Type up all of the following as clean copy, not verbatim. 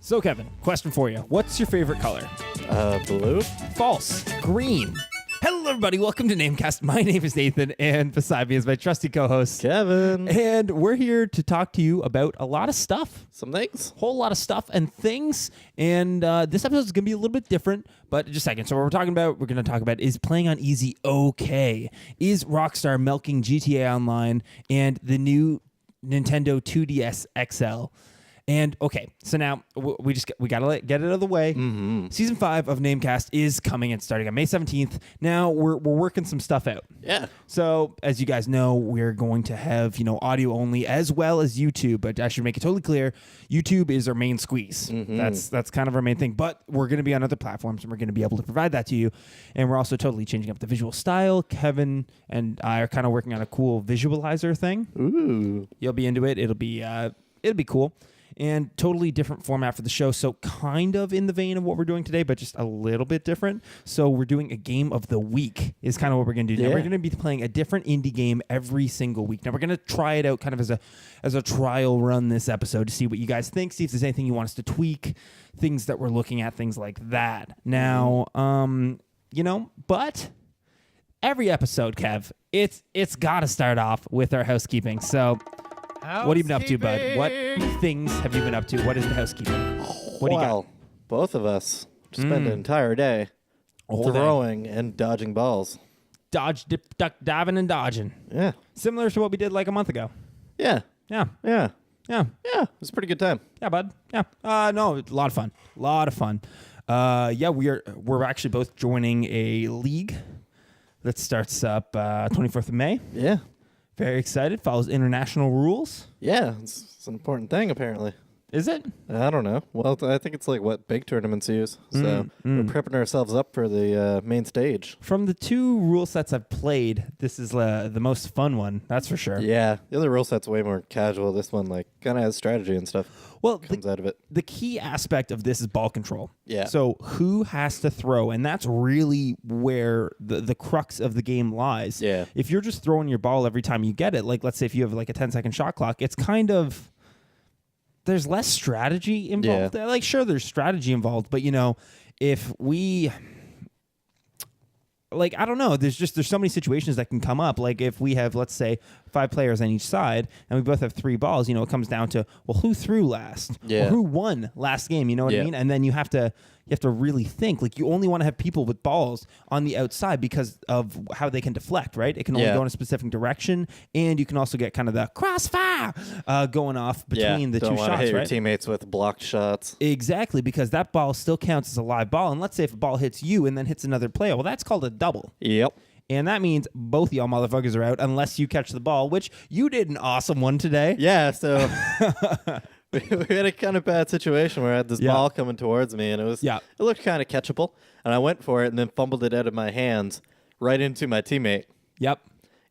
So, Kevin, question for you. What's your favorite color? Blue? False. Green. Hello, everybody. Welcome to NameCast. My name is Nathan, and beside me is my trusty co-host, Kevin. And we're here to talk to you about a lot of stuff. Some things. Whole lot of stuff and things. And this episode is going to be a little bit different, but just a second. So what we're going to talk about is playing on easy okay. Is Rockstar milking GTA Online and the new Nintendo 2DS XL? And okay, so now we gotta get it out of the way. Mm-hmm. Season 5 of NameCast is coming and starting on May 17th. Now we're working some stuff out. Yeah. So as you guys know, we're going to have audio only as well as YouTube. But I should make it totally clear, YouTube is our main squeeze. Mm-hmm. That's kind of our main thing. But we're going to be on other platforms and we're going to be able to provide that to you. And we're also totally changing up the visual style. Kevin and I are kind of working on a cool visualizer thing. Ooh. You'll be into it. It'll be cool. And totally different format for the show. So kind of in the vein of what we're doing today, but just a little bit different. So we're doing a game of the week is kind of what we're going to do. Yeah. Now we're going to be playing a different indie game every single week. Now we're going to try it out kind of as a trial run this episode to see what you guys think, see if there's anything you want us to tweak, things that we're looking at, things like that. Now, but every episode, Kev, it's got to start off with our housekeeping. So what have you been up to, bud? What things have you been up to? What is the housekeeping? What do you got? Both of us spend an entire day throwing and dodging balls. Dodge, dip, duck, diving, and dodging. Yeah. Similar to what we did like a month ago. Yeah. Yeah. Yeah. Yeah. Yeah. It was a pretty good time. Yeah, bud. Yeah. No, a lot of fun. A lot of fun. We're actually both joining a league that starts up 24th of May. Yeah. Very excited. Follows international rules. Yeah. It's an important thing, apparently. Is it? I don't know. Well, I think it's like what big tournaments use. So we're prepping ourselves up for the main stage. From the two rule sets I've played, this is the most fun one. That's for sure. Yeah. The other rule set's way more casual. This one kind of has strategy and stuff. Well, comes out of it. The key aspect of this is ball control. Yeah. So who has to throw? And that's really where the crux of the game lies. Yeah. If you're just throwing your ball every time you get it, like let's say if you have like a 10-second shot clock, it's kind of... There's less strategy involved. Yeah. Like, sure, there's strategy involved, but, if we... Like, I don't know. There's so many situations that can come up. Like, if we have, let's say, 5 players on each side, and we both have 3 balls, it comes down to, well, who threw last? Yeah. Or who won last game? You know what I mean? And then you have to really think. Like, you only want to have people with balls on the outside because of how they can deflect, right? It can only go in a specific direction, and you can also get kind of the crossfire going off between the two shots, right? Don't want to hit your teammates with blocked shots. Exactly, because that ball still counts as a live ball. And let's say if a ball hits you and then hits another player, well, that's called a double. Yep. And that means both y'all motherfuckers are out unless you catch the ball, which you did an awesome one today. Yeah, so we had a kind of bad situation where I had this ball coming towards me, and it looked kind of catchable. And I went for it and then fumbled it out of my hands right into my teammate. Yep.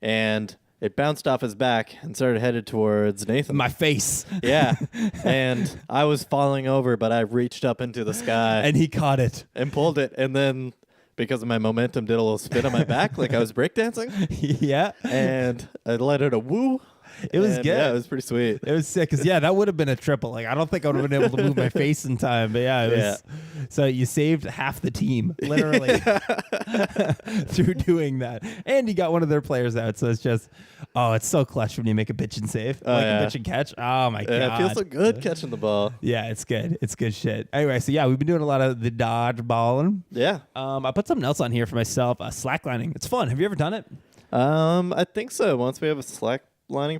And it bounced off his back and started headed towards Nathan. My face. Yeah. And I was falling over, but I reached up into the sky. And he caught it. And pulled it. And then, because of my momentum, did a little spin on my back like I was breakdancing. Yeah. And I let out a woo. It was good. Yeah, it was pretty sweet. It was sick. Because, that would have been a triple. Like, I don't think I would have been able to move my face in time. But, it was. So you saved half the team, literally, through doing that. And you got one of their players out. So it's just, it's so clutch when you make a bitch and save. A bitch and catch. Oh, my God. It feels so good catching the ball. Yeah, it's good. It's good shit. Anyway, so, we've been doing a lot of the dodgeballing. Yeah. I put something else on here for myself, slacklining. It's fun. Have you ever done it? I think so. Once we have a slacklining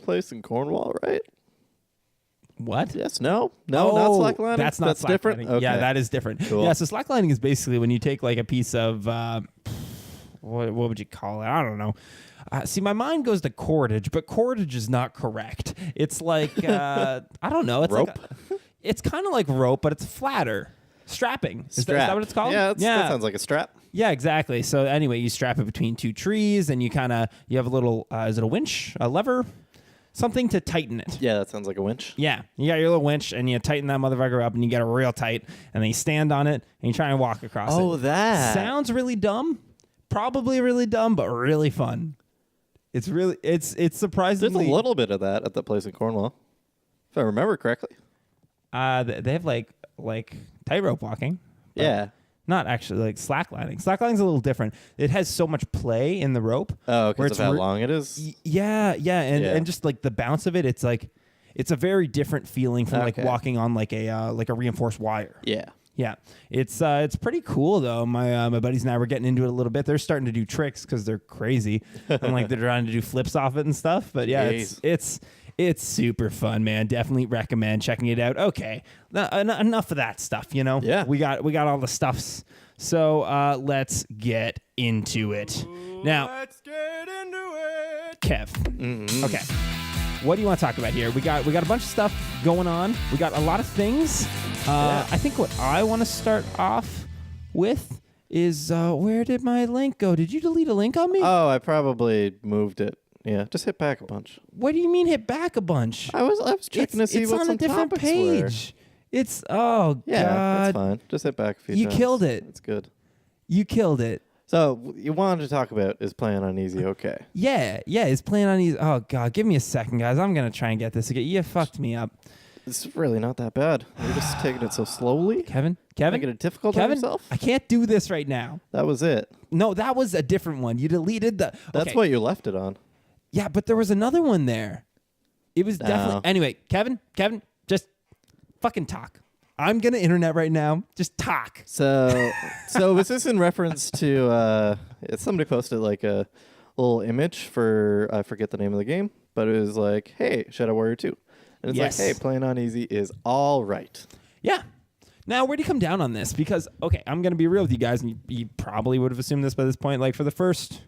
place in Cornwall, right? What? Yes. No, not slacklining. That's not slacklining. Different. Okay. Yeah, that is different. Cool. Yeah, so slacklining is basically when you take like a piece of what would you call it? I don't know. See, my mind goes to cordage, but cordage is not correct. It's like I don't know. It's rope. It's kind of like rope, but it's flatter. Strapping. Is that what it's called? Yeah, that sounds like a strap. Yeah, exactly. So anyway, you strap it between 2 trees, and you have a little. Is it a winch? A lever? Something to tighten it. Yeah, that sounds like a winch. Yeah. You got your little winch, and you tighten that motherfucker up, and you get it real tight, and then you stand on it, and you try and walk across it. Oh, that. Sounds really dumb. Probably really dumb, but really fun. It's surprisingly... There's a little bit of that at the place in Cornwall, if I remember correctly. They have like like tightrope walking. Yeah. Not actually like slacklining. Slacklining's a little different. It has so much play in the rope. Oh, because of how long it is? Yeah. And just like the bounce of it, it's like it's a very different feeling from like walking on like a reinforced wire. Yeah. Yeah. It's pretty cool though. My buddies and I were getting into it a little bit. They're starting to do tricks because they're crazy. And like they're trying to do flips off it and stuff. But yeah, it's super fun, man. Definitely recommend checking it out. Okay, enough of that stuff. You know, yeah, we got all the stuffs. So let's get into it. Now, let's get into it, Kev. Mm-hmm. Okay, what do you want to talk about here? We got a bunch of stuff going on. We got a lot of things. I think what I want to start off with is where did my link go? Did you delete a link on me? Oh, I probably moved it. Yeah, just hit back a bunch. What do you mean hit back a bunch? I was checking to see what some topics were. It's on a different page. It's God. That's fine. Just hit back a few times. You killed it. It's good. You killed it. So you wanted to talk about is playing on easy okay? Yeah, is playing on easy. Oh God, give me a second, guys. I'm gonna try and get this again. You fucked me up. It's really not that bad. You're just taking it so slowly. Kevin, making it difficult on yourself. I can't do this right now. That was it. No, that was a different one. You deleted the. That's what you left it on. Yeah, but there was another one there. It was definitely... Anyway, Kevin, just fucking talk. I'm going to internet right now. Just talk. So was this in reference to... somebody posted like a little image for... I forget the name of the game, but it was like, hey, Shadow Warrior 2. And it's like, hey, playing on easy is all right. Yeah. Now, where do you come down on this? Because, okay, I'm going to be real with you guys, and you probably would have assumed this by this point. Like, for the first...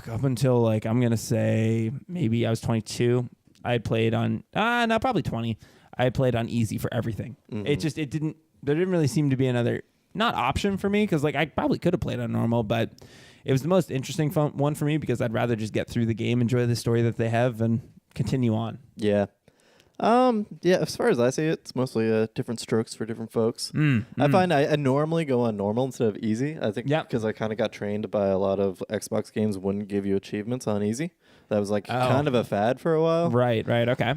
up until like I'm gonna say maybe I was 22. I played on probably 20. I played on easy for everything. Mm-hmm. There didn't really seem to be another not option for me because like I probably could have played on normal, but it was the most interesting one for me because I'd rather just get through the game, enjoy the story that they have, and continue on. Yeah. As far as I see it, it's mostly different strokes for different folks. I find I normally go on normal instead of easy. I think because I kind of got trained by a lot of Xbox games wouldn't give you achievements on easy. That was like kind of a fad for a while. Right, okay.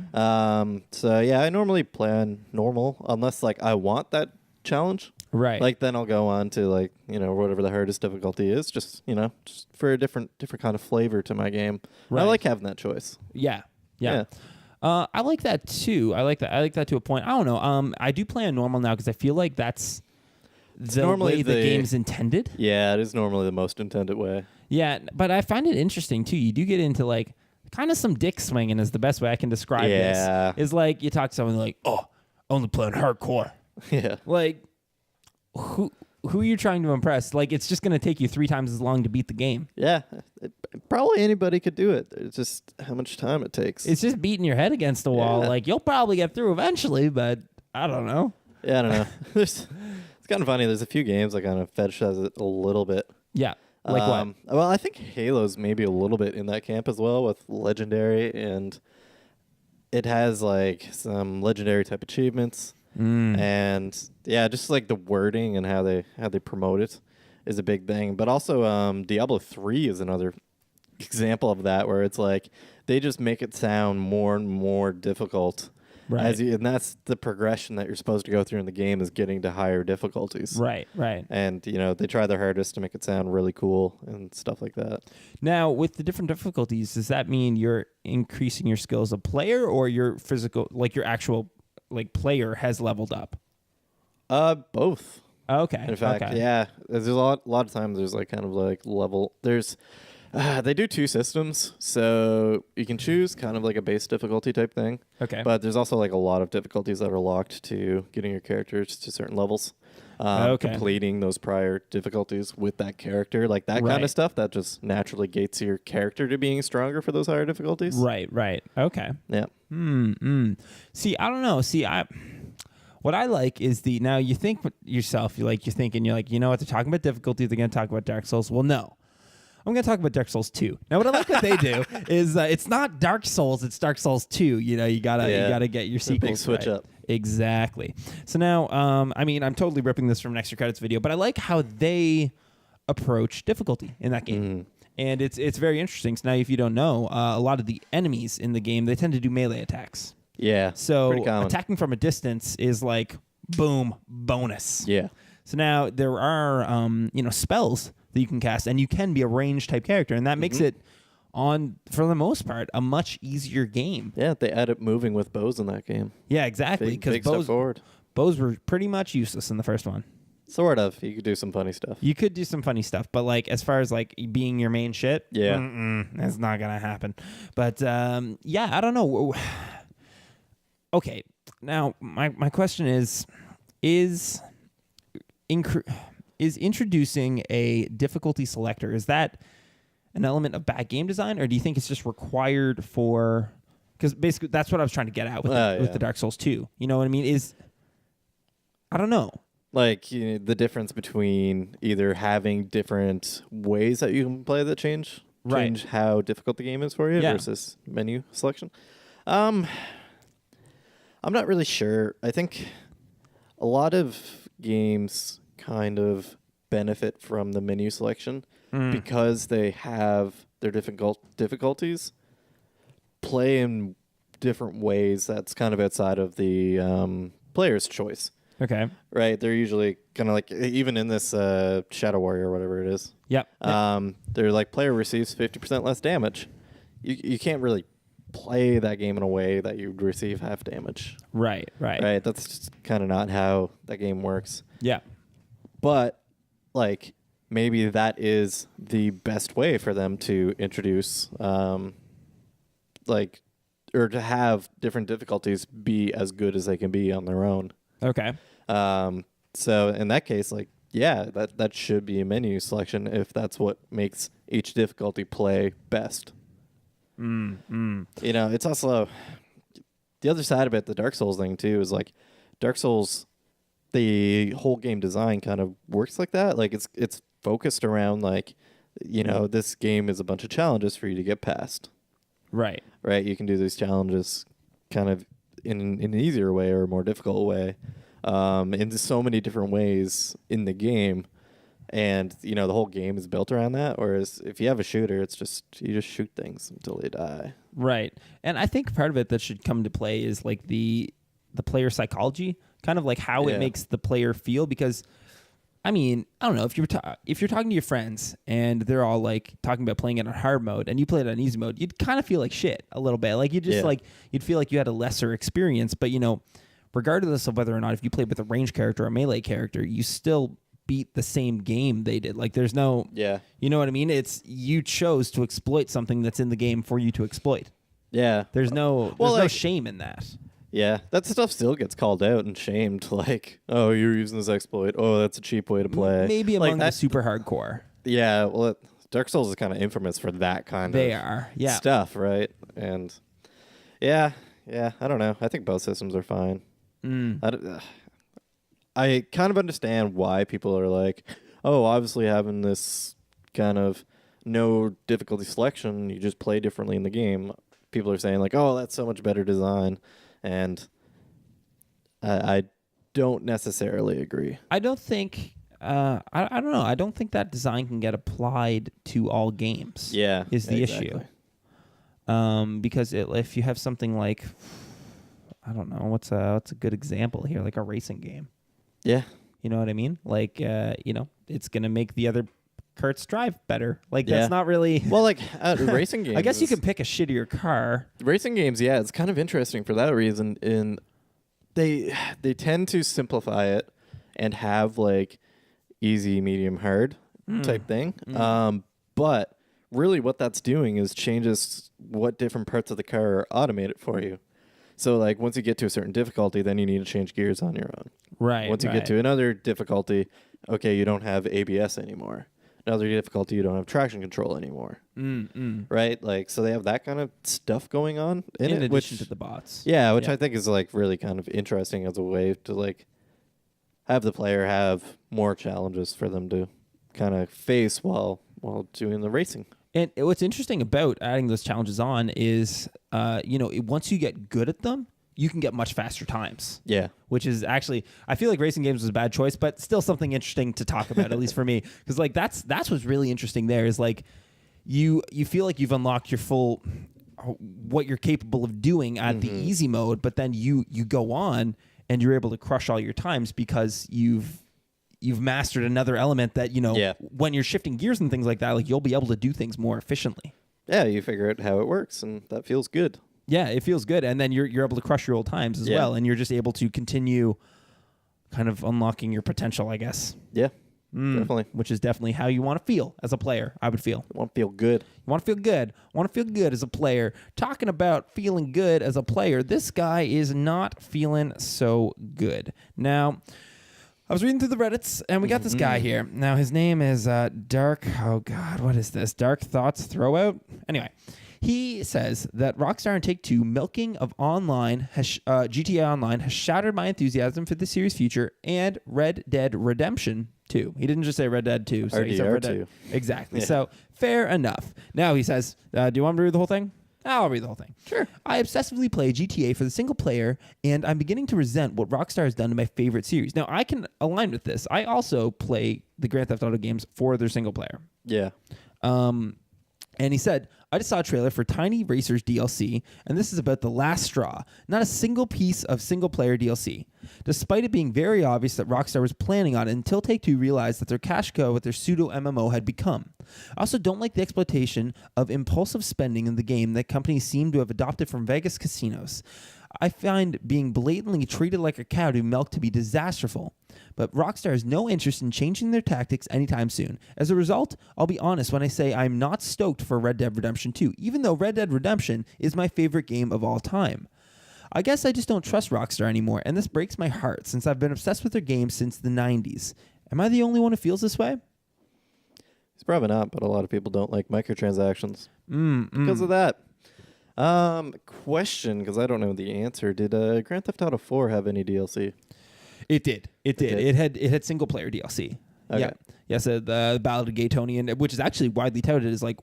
So yeah, I normally play on normal unless like I want that challenge. Right. Like then I'll go on to like, whatever the hardest difficulty is, just for a different kind of flavor to my game. Right. I like having that choice. Yeah. I like that too. I like that to a point. I don't know. I do play on normal now because I feel like that's normally the game's intended. Yeah, it is normally the most intended way. Yeah, but I find it interesting too. You do get into like kind of some dick swinging is the best way I can describe this. Is like you talk to someone like, oh, only playing hardcore. Yeah. Like who are you trying to impress? Like it's just going to take you 3 times as long to beat the game. Yeah. Probably anybody could do it. It's just how much time it takes. It's just beating your head against the wall. Like you'll probably get through eventually, but I don't know. Yeah, I don't know. It's kind of funny. There's a few games that kind of fetishize it a little bit. Yeah. Like what? Well, I think Halo's maybe a little bit in that camp as well with Legendary, and it has like some Legendary type achievements. And yeah, just like the wording and how they promote it is a big thing. But also Diablo 3 is another example of that, where it's like they just make it sound more and more difficult. Right. And that's the progression that you're supposed to go through in the game, is getting to higher difficulties. Right. And, they try their hardest to make it sound really cool and stuff like that. Now, with the different difficulties, does that mean you're increasing your skill as a player, or your physical, like your actual like player has leveled up? Both. Okay. In fact, yeah. There's a lot of times there's like kind of like level. There's they do 2 systems, so you can choose kind of like a base difficulty type thing. Okay. But there's also like a lot of difficulties that are locked to getting your characters to certain levels. Completing those prior difficulties with that character, like that kind of stuff, that just naturally gates your character to being stronger for those higher difficulties. Right. Okay. Yeah. See, I don't know. What I like is now you think yourself, you're thinking, you know what, they're talking about difficulty, they're going to talk about Dark Souls. Well, no. I'm going to talk about Dark Souls 2. Now, what I like what they do is it's not Dark Souls, it's Dark Souls 2. You gotta get your sequels. Big switch up. Exactly. So now, I'm totally ripping this from an extra credits video, but I like how they approach difficulty in that game. And it's very interesting. So now, if you don't know, a lot of the enemies in the game, they tend to do melee attacks. Yeah. So attacking from a distance is like boom, bonus. Yeah. So now there are, spells that you can cast, and you can be a range type character, and that makes it, for the most part, a much easier game. Yeah, they added moving with bows in that game. Yeah, exactly. Big step forward. Bows were pretty much useless in the first one. Sort of. You could do some funny stuff. You could do some funny stuff, but like as far as like being your main shit, that's not gonna happen. But I don't know. Okay, now my question is introducing a difficulty selector, is that an element of bad game design, or do you think it's just required for? Because basically that's what I was trying to get at with the Dark Souls 2. You know what I mean? I don't know. Like the difference between either having different ways that you can play that change how difficult the game is for you versus menu selection. I'm not really sure. I think a lot of games kind of benefit from the menu selection because they have their difficulties play in different ways that's kind of outside of the player's choice. Okay. Right. They're usually kind of like, even in this Shadow Warrior or whatever it is. Yep. They're like, player receives 50% less damage. You can't really play that game in a way that you'd receive half damage. Right. That's kind of not how that game works. Yeah. But like maybe that is the best way for them to introduce or to have different difficulties be as good as they can be on their own. Okay. So in that case, like, yeah, that should be a menu selection if that's what makes each difficulty play best. It's also the other side of it, the Dark Souls thing too, is like Dark Souls, the whole game design kind of works like that. Like it's focused around like, this game is a bunch of challenges for you to get past. Right. You can do these challenges kind of in an easier way or a more difficult way, in so many different ways in the game, and the whole game is built around that. Whereas if you have a shooter, it's just you just shoot things until they die. Right. And I think part of it that should come into play is like the player psychology, kind of like how it makes the player feel. Because I mean, I don't know, if you're talking to your friends and they're all like talking about playing it on hard mode and you play it on easy mode, you'd kind of feel like shit a little bit. Like you just you'd feel like you had a lesser experience. But regardless of whether or not if you played with a range character or a melee character, you still beat the same game they did. Like there's no, you know what I mean? It's you chose to exploit something that's in the game for you to exploit. Yeah. There's no shame in that. Yeah, that stuff still gets called out and shamed. Like, oh, you're using this exploit. Oh, that's a cheap way to play. Maybe among the super hardcore. Yeah, well, Dark Souls is kind of infamous for that kind of stuff, right? And yeah, I don't know. I think both systems are fine. I kind of understand why people are like, oh, obviously having this kind of no difficulty selection, you just play differently in the game. People are saying like, oh, that's so much better design. And I don't necessarily agree. I don't think I don't know. I don't think that design can get applied to all games. Yeah, is the issue. Because if you have something like, I don't know, what's a good example here, like a racing game. Yeah, you know what I mean. Like it's gonna make the other carts drive better. Like that's not really well. Like racing games. I guess you can pick a shittier car. Racing games, yeah, it's kind of interesting for that reason. In they tend to simplify it and have like easy, medium, hard type thing. But really, what that's doing is changes what different parts of the car are automated for you. So like once you get to a certain difficulty, then you need to change gears on your own. Right. Once you get to another difficulty, okay, you don't have ABS anymore. Another difficulty, you don't have traction control anymore. Right? Like, so they have that kind of stuff going on in it, addition to the bots. Yeah, which I think is like really kind of interesting as a way to like have the player have more challenges for them to kind of face while doing the racing. And what's interesting about adding those challenges on is, once you get good at them, you can get much faster times. Yeah. Which is actually, I feel like racing games was a bad choice, but still something interesting to talk about, at least for me. Because like that's what's really interesting there is like you feel like you've unlocked your full, what you're capable of doing at the easy mode, but then you go on and you're able to crush all your times because you've mastered another element that, when you're shifting gears and things like that, like you'll be able to do things more efficiently. Yeah, you figure out how it works, and that feels good. Yeah, it feels good. And then you're able to crush your old times as well, and you're just able to continue kind of unlocking your potential, I guess. Yeah, definitely. Which is definitely how you want to feel as a player, I would feel. You want to feel good. You want to feel good. Want to feel good as a player. Talking about feeling good as a player, this guy is not feeling so good. Now, I was reading through the Reddits, and we got this guy here. Now, his name is Dark... Oh, God, what is this? Dark Thoughts Throwout? Anyway, he says that Rockstar and Take-Two milking of GTA Online has shattered my enthusiasm for the series' future and Red Dead Redemption 2. He didn't just say Red Dead 2. So he said Red Dead. Exactly. Yeah. So, fair enough. Now he says, do you want me to read the whole thing? I'll read the whole thing. Sure. I obsessively play GTA for the single player, and I'm beginning to resent what Rockstar has done to my favorite series. Now, I can align with this. I also play the Grand Theft Auto games for their single player. Yeah. And he said, I just saw a trailer for Tiny Racers DLC, and this is about the last straw. Not a single piece of single-player DLC. Despite it being very obvious that Rockstar was planning on it until Take-Two realized that their cash cow with their pseudo-MMO had become. I also don't like the exploitation of impulsive spending in the game that companies seem to have adopted from Vegas casinos. I find being blatantly treated like a cow to milk to be disasterful. But Rockstar has no interest in changing their tactics anytime soon. As a result, I'll be honest when I say I'm not stoked for Red Dead Redemption 2, even though Red Dead Redemption is my favorite game of all time. I guess I just don't trust Rockstar anymore, and this breaks my heart since I've been obsessed with their games since the 90s. Am I the only one who feels this way? It's probably not, but a lot of people don't like microtransactions because of that. Question, because I don't know the answer. Did Grand Theft Auto 4 have any DLC? It did. It did. It had single player DLC. Okay. Yeah. Yeah. So the Ballad of Gaytonian, which is actually widely touted as like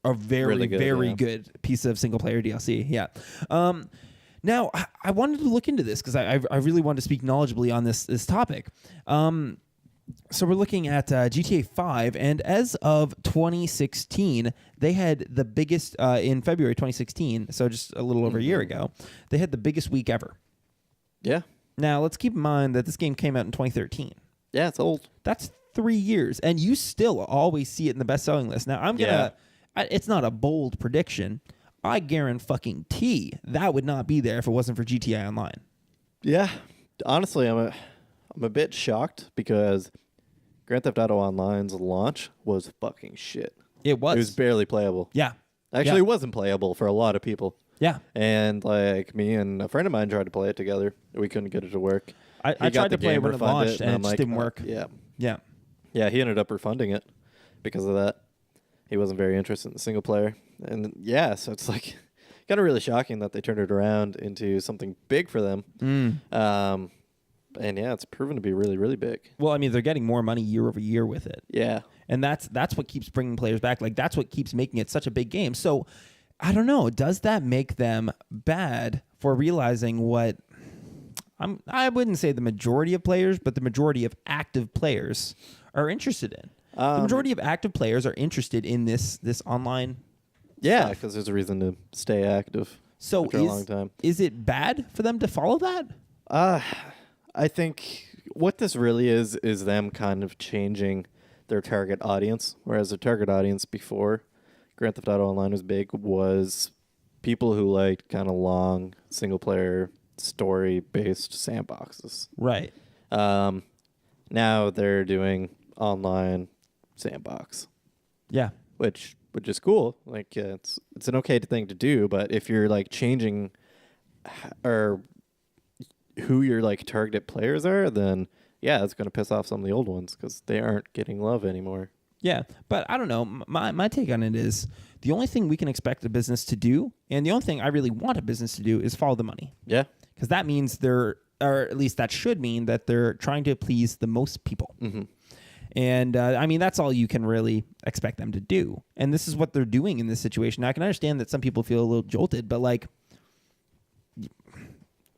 a very, very good piece of single player DLC. Yeah. Now I wanted to look into this because I really wanted to speak knowledgeably on this topic. So we're looking at GTA 5, and as of 2016, they had the biggest, in February 2016, so just a little over a year ago, they had the biggest week ever. Yeah. Now, let's keep in mind that this game came out in 2013. Yeah, it's old. That's 3 years, and you still always see it in the best-selling list. Now, it's not a bold prediction. I guarantee that would not be there if it wasn't for GTA Online. Yeah. Honestly, I'm a bit shocked because Grand Theft Auto Online's launch was fucking shit. It was. It was barely playable. Yeah. Actually, it wasn't playable for a lot of people. Yeah. And like me and a friend of mine tried to play it together. We couldn't get it to work. I tried to play it when it launched, and it just didn't work. Yeah. Yeah. Yeah, he ended up refunding it because of that. He wasn't very interested in the single player. And yeah, so it's like kind of really shocking that they turned it around into something big for them. And yeah, it's proven to be really, really big. Well, I mean, they're getting more money year over year with it. Yeah. And that's what keeps bringing players back. Like, that's what keeps making it such a big game. So, I don't know. Does that make them bad for realizing what... I wouldn't say the majority of players, but the majority of active players are interested in. The majority of active players are interested in this online Yeah, because there's a reason to stay active after a long time. Is it bad for them to follow that? I think what this really is them kind of changing their target audience, whereas the target audience before Grand Theft Auto Online was big was people who liked kind of long single-player story-based sandboxes. Right. Now they're doing online sandbox. Yeah. Which is cool. Like it's an okay thing to do, but if you're like changing or who your like target players are, then yeah, it's going to piss off some of the old ones because they aren't getting love anymore. Yeah, but I don't know. My take on it is the only thing we can expect a business to do, and the only thing I really want a business to do, is follow the money. Yeah. Because that means or at least that should mean that they're trying to please the most people. Mm-hmm. And, I mean, that's all you can really expect them to do. And this is what they're doing in this situation. Now, I can understand that some people feel a little jolted, but, like,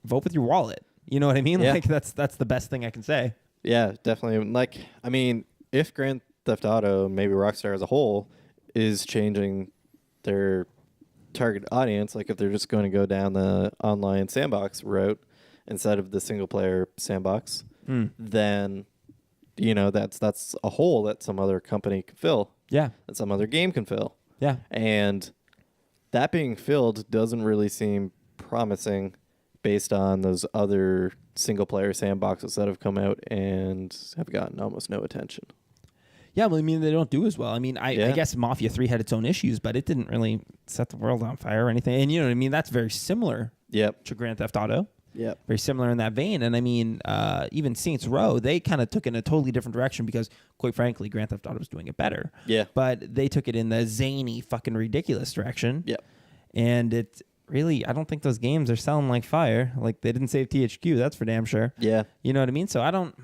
vote with your wallet. You know what I mean? Yeah. Like, that's the best thing I can say. Yeah, definitely. Like, I mean, if Grand Theft Auto, maybe Rockstar as a whole, is changing their target audience, like if they're just going to go down the online sandbox route instead of the single player sandbox, then that's a hole that some other company can fill. Yeah. That some other game can fill. Yeah. And that being filled doesn't really seem promising based on those other single player sandboxes that have come out and have gotten almost no attention. Yeah, well, I mean, they don't do as well. I mean, I guess Mafia 3 had its own issues, but it didn't really set the world on fire or anything. And you know what I mean? That's very similar to Grand Theft Auto. Yep. Very similar in that vein. And I mean, even Saints Row, they kind of took it in a totally different direction because, quite frankly, Grand Theft Auto was doing it better. Yeah. But they took it in the zany, fucking ridiculous direction. Yep. And it really, I don't think those games are selling like fire. Like, they didn't save THQ, that's for damn sure. Yeah. You know what I mean? So I don't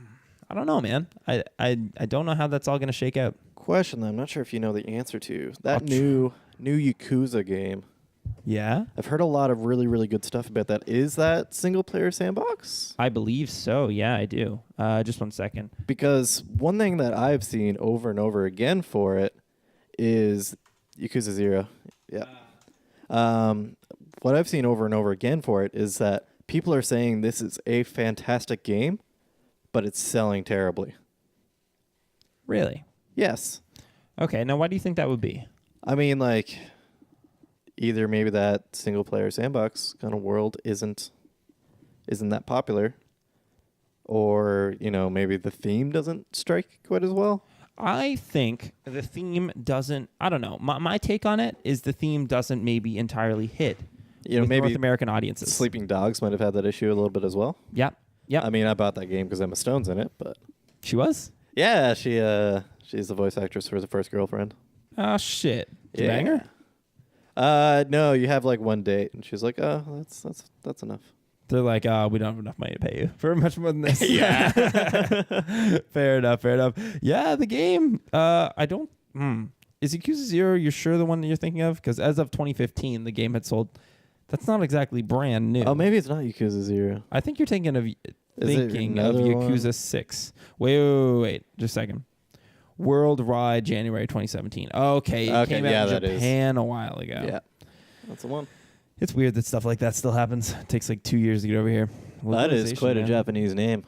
know, man. I don't know how that's all going to shake out. Question that I'm not sure if you know the answer to. That new Yakuza game. Yeah? I've heard a lot of really, really good stuff about that. Is that single-player sandbox? I believe so. Yeah, I do. Just 1 second. Because one thing that I've seen over and over again for it is Yakuza 0. Yeah. What I've seen over and over again for it is that people are saying this is a fantastic game, but it's selling terribly. Really? Yes. Okay, now why do you think that would be? I mean, like, either maybe that single-player sandbox kind of world isn't that popular, or, maybe the theme doesn't strike quite as well. I think the theme doesn't, I don't know. My take on it is the theme doesn't maybe entirely hit with maybe North American audiences. Sleeping Dogs might have had that issue a little bit as well. Yep. I mean, I bought that game because Emma Stone's in it, but... She was? Yeah, she's the voice actress for The First Girlfriend. Oh, shit. Did you bang her? No, you have like one date, and she's like, "Oh, that's enough." They're like, we don't have enough money to pay you for much more than this. Yeah. Fair enough. Yeah, the game, I don't... Is Yakuza 0, you're sure the one that you're thinking of? Because as of 2015, the game had sold... That's not exactly brand new. Oh, maybe it's not Yakuza 0. I think you're thinking of Yakuza 6. Wait. Just a second. Worldwide, January 2017. Okay, it came out in Japan a while ago. Yeah, that's the one. It's weird that stuff like that still happens. It takes like 2 years to get over here. That is quite a Japanese name.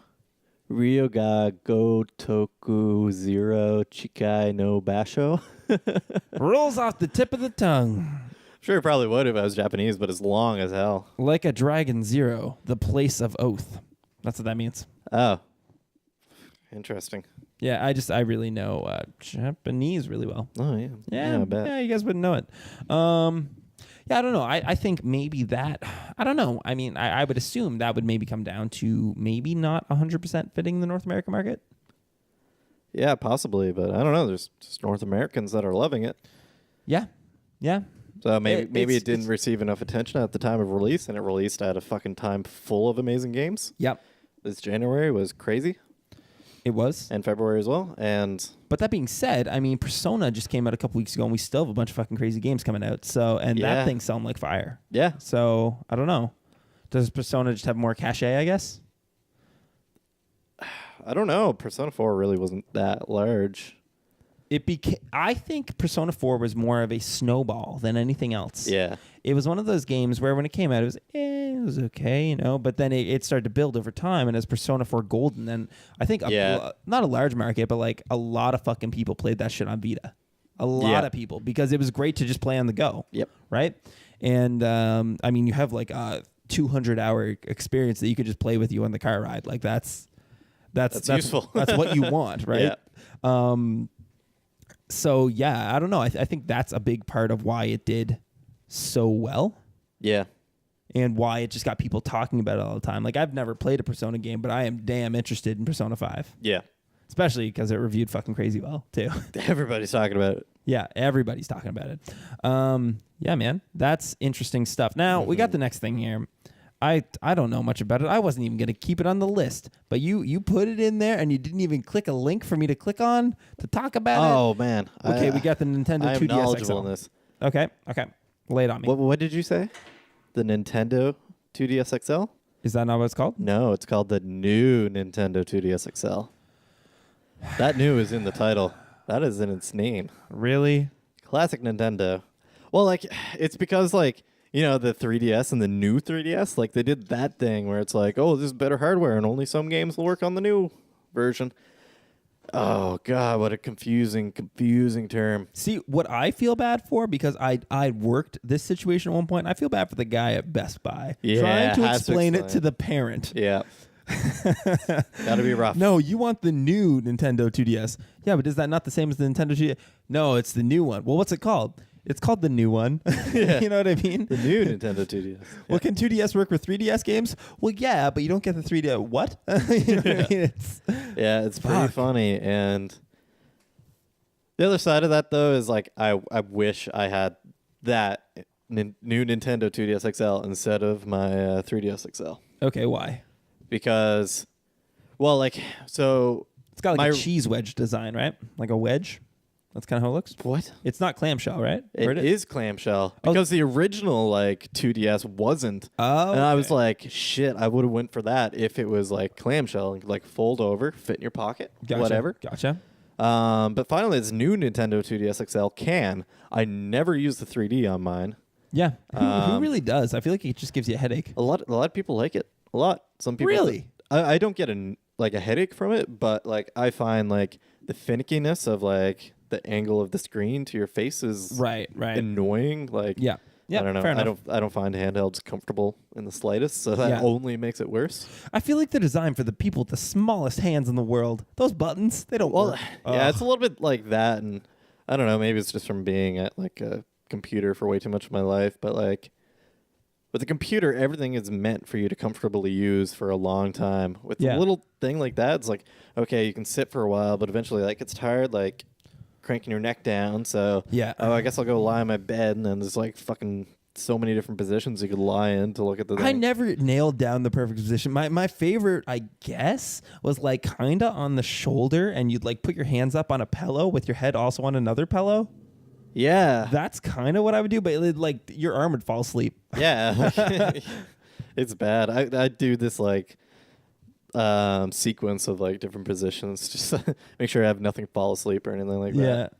Ryoga Gotoku Zero Chikai no Basho. Rolls off the tip of the tongue. Sure, it probably would if I was Japanese, but it's long as hell. Like a Dragon Zero, the place of oath. That's what that means. Oh. Interesting. Yeah, I really know Japanese really well. Oh, yeah. Yeah, I bet. Yeah, you guys wouldn't know it. Yeah, I don't know. I think maybe that, I don't know. I mean, I would assume that would maybe come down to maybe not 100% fitting the North American market. Yeah, possibly, but I don't know. There's just North Americans that are loving it. Yeah. So maybe it didn't receive enough attention at the time of release, and it released at a fucking time full of amazing games. Yep. This January was crazy. It was. And February as well. But that being said, I mean, Persona just came out a couple weeks ago, and we still have a bunch of fucking crazy games coming out. So, and that thing's selling like fire. Yeah. So, I don't know. Does Persona just have more cachet, I guess? I don't know. Persona 4 really wasn't that large. I think Persona 4 was more of a snowball than anything else. Yeah. It was one of those games where when it came out, it was okay, but then it started to build over time, and as Persona 4 Golden, then I think not a large market, but like a lot of fucking people played that shit on Vita. A lot of people, because it was great to just play on the go. Yep. Right? And I mean, you have like a 200-hour experience that you could just play with you on the car ride. Like that's useful. That's what you want, right? Yeah. So, yeah, I don't know. I think that's a big part of why it did so well. Yeah. And why it just got people talking about it all the time. Like, I've never played a Persona game, but I am damn interested in Persona 5. Yeah. Especially because it reviewed fucking crazy well, too. Everybody's talking about it. Yeah, everybody's talking about it. Yeah, man, that's interesting stuff. Now, we got the next thing here. I don't know much about it. I wasn't even going to keep it on the list, but you put it in there and you didn't even click a link for me to click on to talk about it. Oh man. Okay, we got the Nintendo 2DS XL. I'm knowledgeable in this. Okay. Lay it on me. What did you say? The Nintendo 2DS XL? Is that not what it's called? No, it's called the new Nintendo 2DS XL. That new is in the title. That is in its name. Really? Classic Nintendo. Well, like, it's because, like, the 3DS and the new 3DS, like they did that thing where it's like, oh, this is better hardware and only some games will work on the new version. Oh God, what a confusing term. See, what I feel bad for, because I worked this situation at one point, I feel bad for the guy at Best Buy trying to explain it to the parent. Yeah. Gotta be rough. No, you want the new Nintendo 2DS. Yeah, but is that not the same as the Nintendo 2DS? No, it's the new one. Well, what's it called? It's called the new one. Yeah. You know what I mean? The new Nintendo 2DS. Well, can 2DS work with 3DS games? Well, yeah, but you don't get the 3DS. What? You know what I mean? It's pretty funny. And the other side of that, though, is like I wish I had that new Nintendo 2DS XL instead of my 3DS XL. Okay, why? Because, well, like, so... It's got like a cheese wedge design, right? Like a wedge? That's kind of how it looks. What? It's not clamshell, right? It is clamshell. Because the original, like, 2DS wasn't. Oh. And I was like, shit, I would have went for that if it was, like, clamshell. And, like, fold over, fit in your pocket, whatever. Gotcha. But finally, this new Nintendo 2DS XL can. I never used the 3D on mine. Yeah. Who really does? I feel like it just gives you a headache. A lot of people like it. A lot. Some people. Really? I don't get a headache from it, but, like, I find, like, the finickiness of, like... the angle of the screen to your face is right annoying. Like, yeah, I don't know. Fair enough. I don't find handhelds comfortable in the slightest. So that only makes it worse. I feel like they're designed for the people with the smallest hands in the world. Those buttons, they don't work. Yeah, it's a little bit like that, and I don't know. Maybe it's just from being at like a computer for way too much of my life. But like with a computer, everything is meant for you to comfortably use for a long time. With a little thing like that, it's like okay, you can sit for a while, but eventually, like it's tired, like. Cranking your neck down, so I guess I'll go lie in my bed, and then there's like fucking so many different positions you could lie in to look at the thing. I never nailed down the perfect position. My favorite, I guess, was like kind of on the shoulder, and you'd like put your hands up on a pillow with your head also on another pillow. Yeah, that's kind of what I would do, but like your arm would fall asleep. Yeah, it's bad. I do this like. Sequence of like different positions just make sure I have nothing fall asleep or anything like that.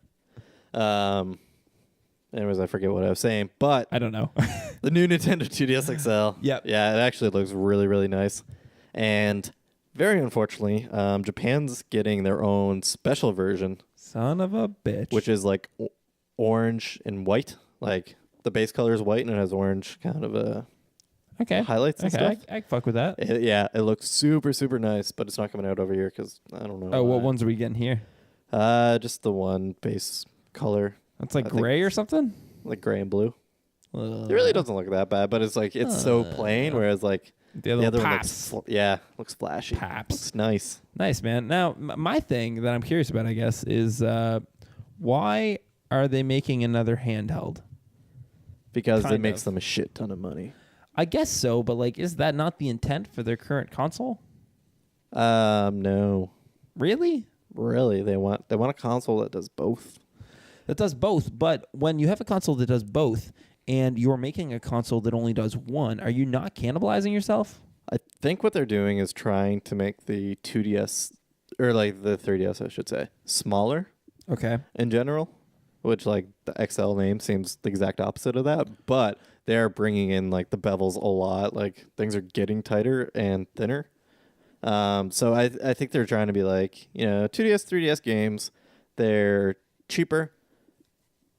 Anyways, I forget what I was saying, but I don't know. The new Nintendo 2DS XL. Yeah, it actually looks really, really nice. And very unfortunately, Japan's getting their own special version. Son of a bitch. Which is like orange and white. Like the base color is white and it has orange kind of highlights and stuff. I fuck with that. It looks super, super nice, but it's not coming out over here because I don't know. Oh, what ones are we getting here? Just the one base color. It's like gray or something? Like gray and blue. It really doesn't look that bad, but it's like it's so plain, whereas like the other one looks flashy. Looks nice. Nice, man. Now, my thing that I'm curious about, I guess, is why are they making another handheld? Because it makes them a shit ton of money. I guess so, but like, is that not the intent for their current console? No. Really? Really, they want a console that does both. That does both, but when you have a console that does both, and you're making a console that only does one, are you not cannibalizing yourself? I think what they're doing is trying to make the 2DS or like the 3DS, I should say, smaller. Okay. In general, which like the XL name seems the exact opposite of that, but they're bringing in like the bevels a lot. Like things are getting tighter and thinner. So I think they're trying to be like, 2DS, 3DS games, they're cheaper,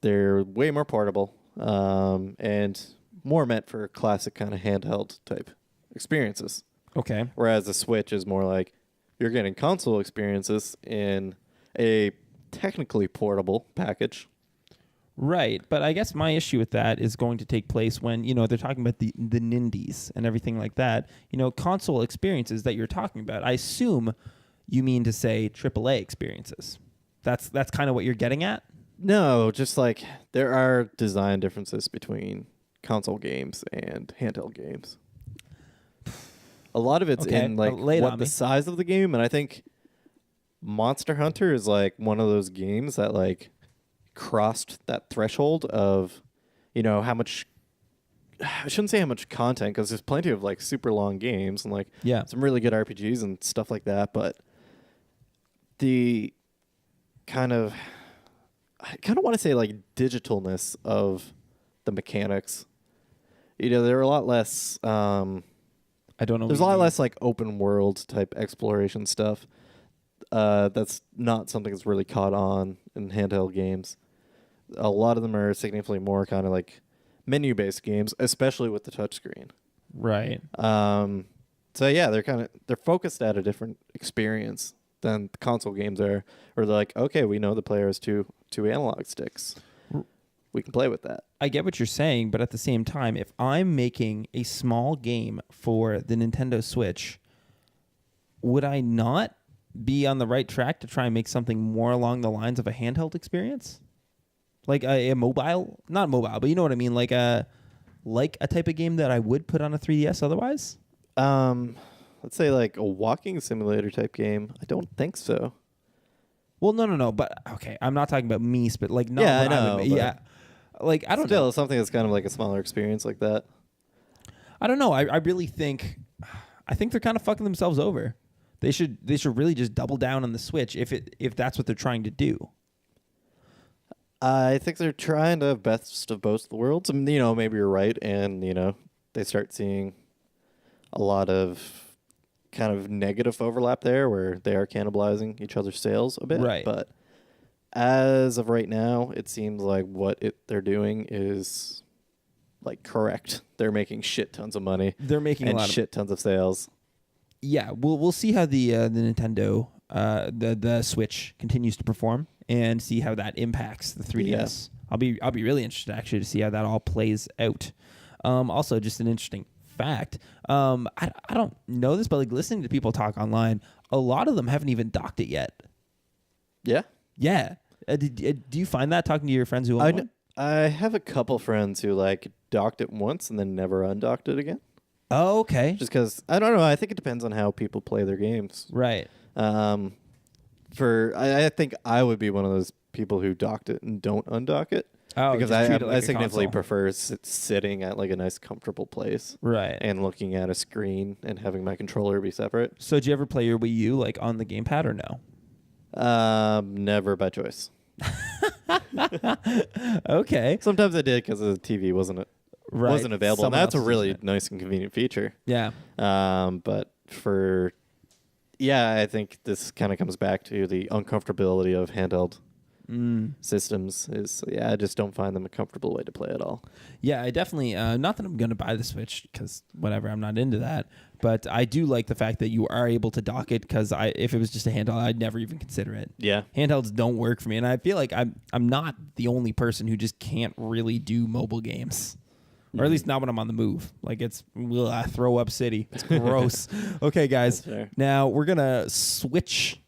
they're way more portable, and more meant for classic kind of handheld type experiences. Okay. Whereas the Switch is more like you're getting console experiences in a technically portable package. Right, but I guess my issue with that is going to take place when, they're talking about the Nindies and everything like that. Console experiences that you're talking about. I assume you mean to say AAA experiences. That's kind of what you're getting at? No, just like there are design differences between console games and handheld games. A lot of it's in like what the size of the game, and I think Monster Hunter is like one of those games that like crossed that threshold of, how much. I shouldn't say how much content because there's plenty of like super long games and like some really good RPGs and stuff like that, but the I kind of want to say like digitalness of the mechanics there are a lot less. I don't know. There's a lot less like open world type exploration stuff. That's not something that's really caught on in handheld games. A lot of them are significantly more kind of like menu based games, especially with the touchscreen. Right. So yeah, they're focused at a different experience than the console games are. Or they're like, okay, we know the player has two analog sticks. We can play with that. I get what you're saying, but at the same time, if I'm making a small game for the Nintendo Switch, would I not be on the right track to try and make something more along the lines of a handheld experience? Like a mobile, not mobile, but you know what I mean? Like a type of game that I would put on a 3DS otherwise? Let's say like a walking simulator type game. I don't think so. Well, no. But okay, I'm not talking about Mies, but like, not Yeah, what I know, would, yeah. Like, I don't know. Still, something that's kind of like a smaller experience like that. I don't know. I really think they're kind of fucking themselves over. They should really just double down on the Switch if that's what they're trying to do. I think they're trying to have best of both worlds. I mean, maybe you're right, and they start seeing a lot of kind of negative overlap there, where they are cannibalizing each other's sales a bit. Right. But as of right now, it seems like what they're doing is like correct. They're making shit tons of money. They're making and a lot shit tons of sales. Yeah, we'll see how the Nintendo the Switch continues to perform and see how that impacts the 3DS. Yeah. I'll be really interested actually to see how that all plays out. Also, just an interesting fact. I don't know this, but like listening to people talk online, a lot of them haven't even docked it yet. Yeah. Yeah. Do you find that talking to your friends who own one? I have a couple friends who like docked it once and then never undocked it again. Oh, okay. Just because I don't know. I think it depends on how people play their games. Right. I think I would be one of those people who docked it and don't undock it. Oh, because I significantly prefer sitting at like a nice comfortable place, right, and looking at a screen and having my controller be separate. So, did you ever play your Wii U like on the gamepad or no? Never by choice. Okay. Sometimes I did because the TV wasn't available. And that's a really nice and convenient feature. Yeah. But I think this kind of comes back to the uncomfortability of handheld systems. I just don't find them a comfortable way to play at all. Yeah, I definitely, not that I'm going to buy the Switch because whatever, I'm not into that. But I do like the fact that you are able to dock it because if it was just a handheld, I'd never even consider it. Yeah. Handhelds don't work for me. And I feel like I'm not the only person who just can't really do mobile games. Or at least not when I'm on the move. Like I throw up city. It's gross. Okay, guys. Now we're going to switch.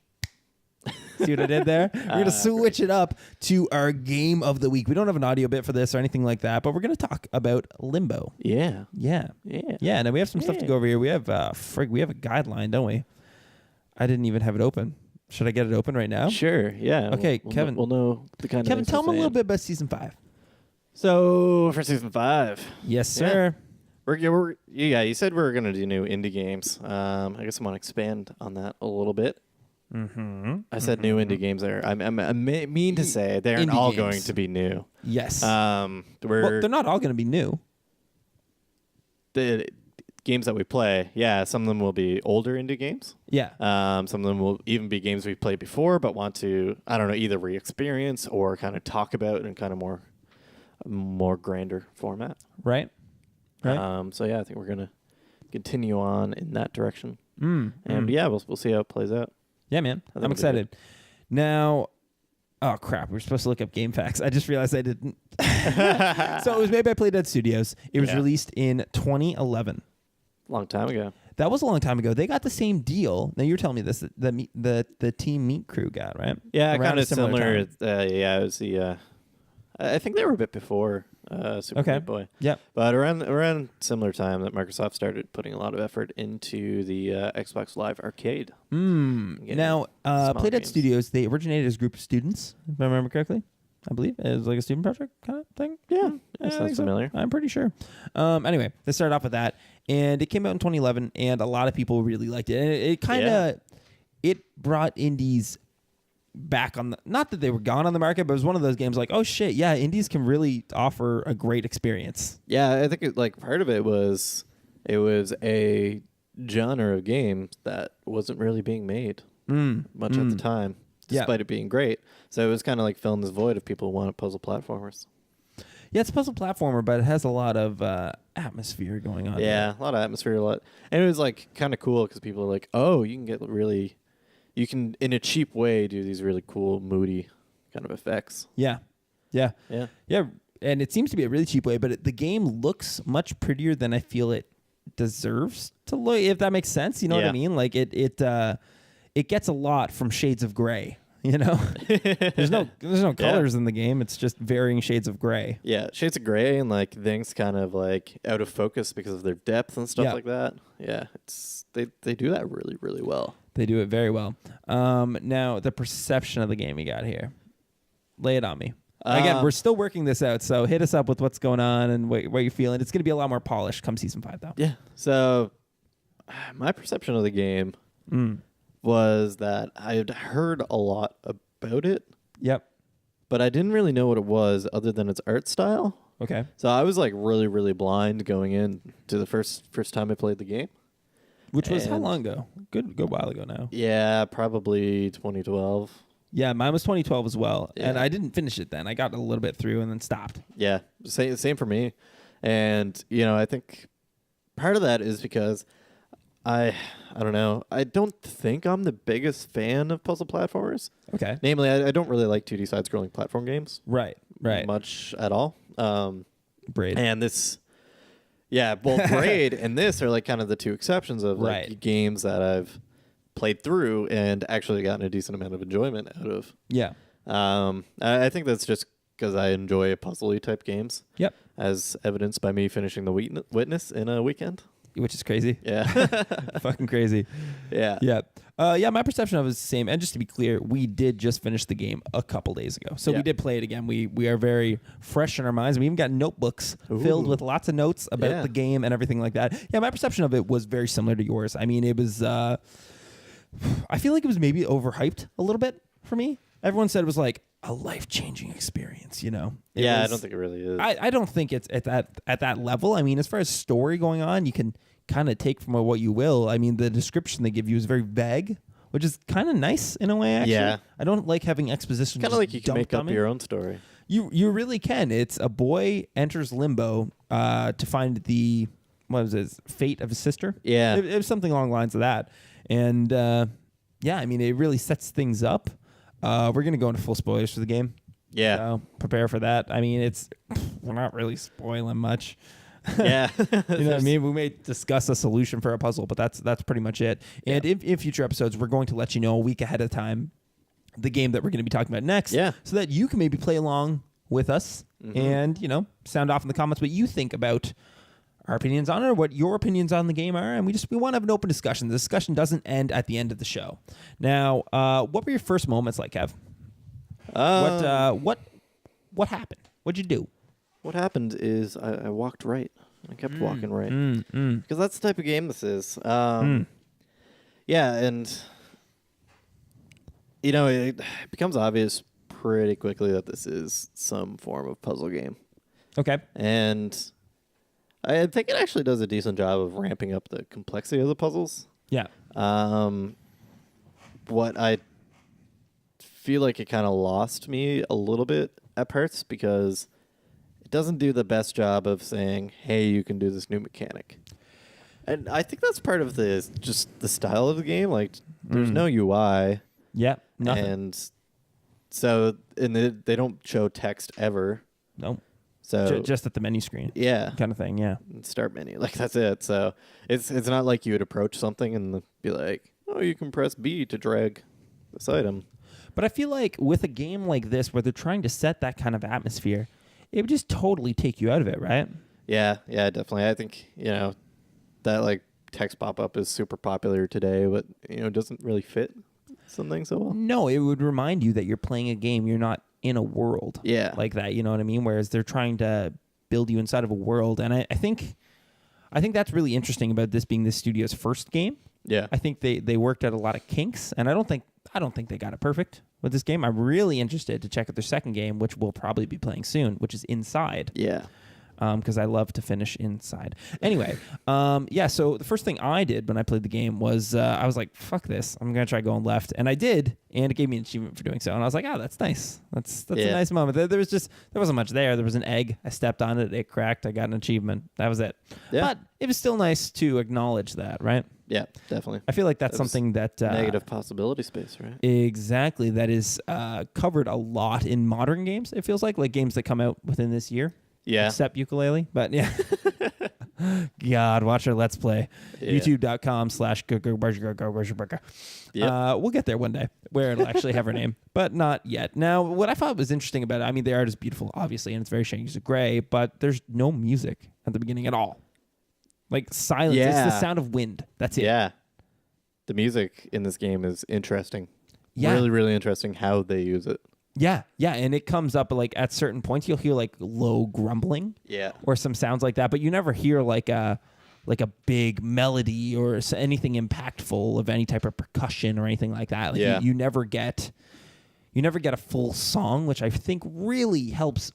See what I did there? We're going to switch it up to our game of the week. We don't have an audio bit for this or anything like that, but we're going to talk about Limbo. Yeah. Now we have some stuff to go over here. We have we have a guideline, don't we? I didn't even have it open. Should I get it open right now? Sure. Yeah. Okay, Kevin. We'll know the kind of Kevin, tell them a little bit about season 5. So for season 5, yes, sir. You said we were gonna do new indie games. I guess I want to expand on that a little bit. I said new indie games there. I mean to say they aren't all going to be new. Yes. Well, they're not all going to be new. The games that we play, some of them will be older indie games. Yeah. Some of them will even be games we've played before, but want to, I don't know, either re-experience or kind of talk about in kind of more grander format. Right. I think we're gonna continue on in that direction. We'll see how it plays out. Yeah, man. I'm excited. Now, oh crap, we were supposed to look up game facts. I just realized I didn't. So it was made by Playdead Studios. It was released in 2011. Long time ago. That was a long time ago. They got the same deal. Now you're telling me this the Team Meat crew got, right? Yeah, kind of similar. It was the. I think they were a bit before Super Meat Boy. Yeah. But around similar time that Microsoft started putting a lot of effort into the Xbox Live Arcade. Now, Playdead Studios, they originated as a group of students, if I remember correctly. I believe it was like a student project kind of thing. Yeah, that sounds familiar. I'm pretty sure. Anyway, they started off with that, and it came out in 2011, and a lot of people really liked it. And it kind of it brought indies back on the, not that they were gone on the market, but it was one of those games like, oh shit, yeah, indies can really offer a great experience. Yeah, I think part of it was a genre of game that wasn't really being made much at the time, despite it being great. So it was kind of like filling this void of people who wanted puzzle platformers. Yeah, it's a puzzle platformer, but it has a lot of atmosphere going on. Yeah, a lot of atmosphere, and it was like kind of cool because people are like, oh, you can in a cheap way do these really cool, moody kind of effects. Yeah. And it seems to be a really cheap way, but the game looks much prettier than I feel it deserves to look. If that makes sense, you know what I mean? Like it gets a lot from shades of gray. You know, there's no colors in the game. It's just varying shades of gray. Yeah, shades of gray and like things kind of like out of focus because of their depth and stuff like that. Yeah, they do that really, really well. They do it very well. Now the perception of the game you got here, lay it on me. Again, we're still working this out, so hit us up with what's going on and what you're feeling. It's going to be a lot more polished come season 5, though. Yeah. So my perception of the game was that I had heard a lot about it. Yep. But I didn't really know what it was other than its art style. Okay. So I was like really, really blind going in to the first time I played the game. Which was how long ago? Good while ago now. Yeah, probably 2012. Yeah, mine was 2012 as well. Yeah. And I didn't finish it then. I got a little bit through and then stopped. Yeah, same for me. And, I think part of that is because I don't know. I don't think I'm the biggest fan of puzzle platformers. Okay. Namely, I don't really like 2D side-scrolling platform games. Right. Much at all. Braid. And this, Braid and this are like kind of the two exceptions of like games that I've played through and actually gotten a decent amount of enjoyment out of. Yeah. I think that's just because I enjoy puzzle-y type games. Yep. As evidenced by me finishing The Witness in a weekend. Which is crazy. Yeah. Fucking crazy. Yeah. Yeah, my perception of it is the same. And just to be clear, we did just finish the game a couple days ago. So we did play it again. We are very fresh in our minds. We even got notebooks filled with lots of notes about the game and everything like that. Yeah, my perception of it was very similar to yours. I mean, it was... I feel like it was maybe overhyped a little bit for me. Everyone said it was like a life-changing experience, I don't think it really is. I don't think it's at that level. I mean, as far as story going on, you can kind of take from what you will. I mean, the description they give you is very vague, which is kind of nice in a way, actually. Yeah. I don't like having exposition. Kind of like you can make up your own story. You really can. It's a boy enters limbo to find the, fate of his sister? Yeah. It was something along the lines of that. And, I mean, it really sets things up. We're going to go into full spoilers for the game. Yeah. So prepare for that. I mean, we're not really spoiling much. Yeah. You know what I mean? We may discuss a solution for a puzzle, but that's pretty much it. And in future episodes, we're going to let you know a week ahead of time the game that we're going to be talking about next. Yeah. So that you can maybe play along with us and, sound off in the comments what you think about our opinions on it or what your opinions on the game are. And we want to have an open discussion. The discussion doesn't end at the end of the show. Now, what were your first moments like, Kev? What happened? What'd you do? What happened is I walked right. I kept walking right. Because that's the type of game this is. Yeah, and, it becomes obvious pretty quickly that this is some form of puzzle game. Okay. And I think it actually does a decent job of ramping up the complexity of the puzzles. Yeah. What I feel like it kind of lost me a little bit at parts because it doesn't do the best job of saying, hey, you can do this new mechanic. And I think that's part of just the style of the game. Like, there's no UI. Yeah, nothing. And so they don't show text ever. No. So just at the menu screen. Yeah. Kind of thing, yeah. Start menu. Like, that's it. So it's not like you would approach something and be like, oh, you can press B to drag this item. But I feel like with a game like this where they're trying to set that kind of atmosphere, it would just totally take you out of it, right? Yeah, definitely. I think, that like text pop-up is super popular today, but, doesn't really fit something so well. No, it would remind you that you're playing a game. You're not in a world like that, you know what I mean? Whereas they're trying to build you inside of a world. And I think that's really interesting about this being this studio's first game. Yeah. I think they worked out a lot of kinks, and I don't think I don't think they got it perfect with this game. I'm really interested to check out their second game, which we'll probably be playing soon, which is Inside. Yeah. Because I love to finish inside. Anyway, so the first thing I did when I played the game was I was like, fuck this. I'm going to try going left. And I did, and it gave me an achievement for doing so. And I was like, oh, that's nice. That's a nice moment. There wasn't much there. There was an egg. I stepped on it. It cracked. I got an achievement. That was it. Yeah. But it was still nice to acknowledge that, right? Yeah, definitely. I feel like that's something that... negative possibility space, right? Exactly. That is covered a lot in modern games, it feels like games that come out within this year. Yeah. Except ukulele. But yeah. God, watch our Let's Play. Yeah. YouTube.com/. Yeah. We'll get there one day where it'll actually have her name, but not yet. Now, what I thought was interesting about it, I mean, the art is beautiful, obviously, and it's very shades of gray, but there's no music at the beginning at all. Like silence. Yeah. It's the sound of wind. That's it. Yeah. The music in this game is interesting. Yeah. Really, really interesting how they use it. Yeah, and it comes up at certain points you'll hear low grumbling, or some sounds like that, but you never hear like a big melody or anything impactful of any type of percussion or anything like that. You never get a full song, which I think really helps.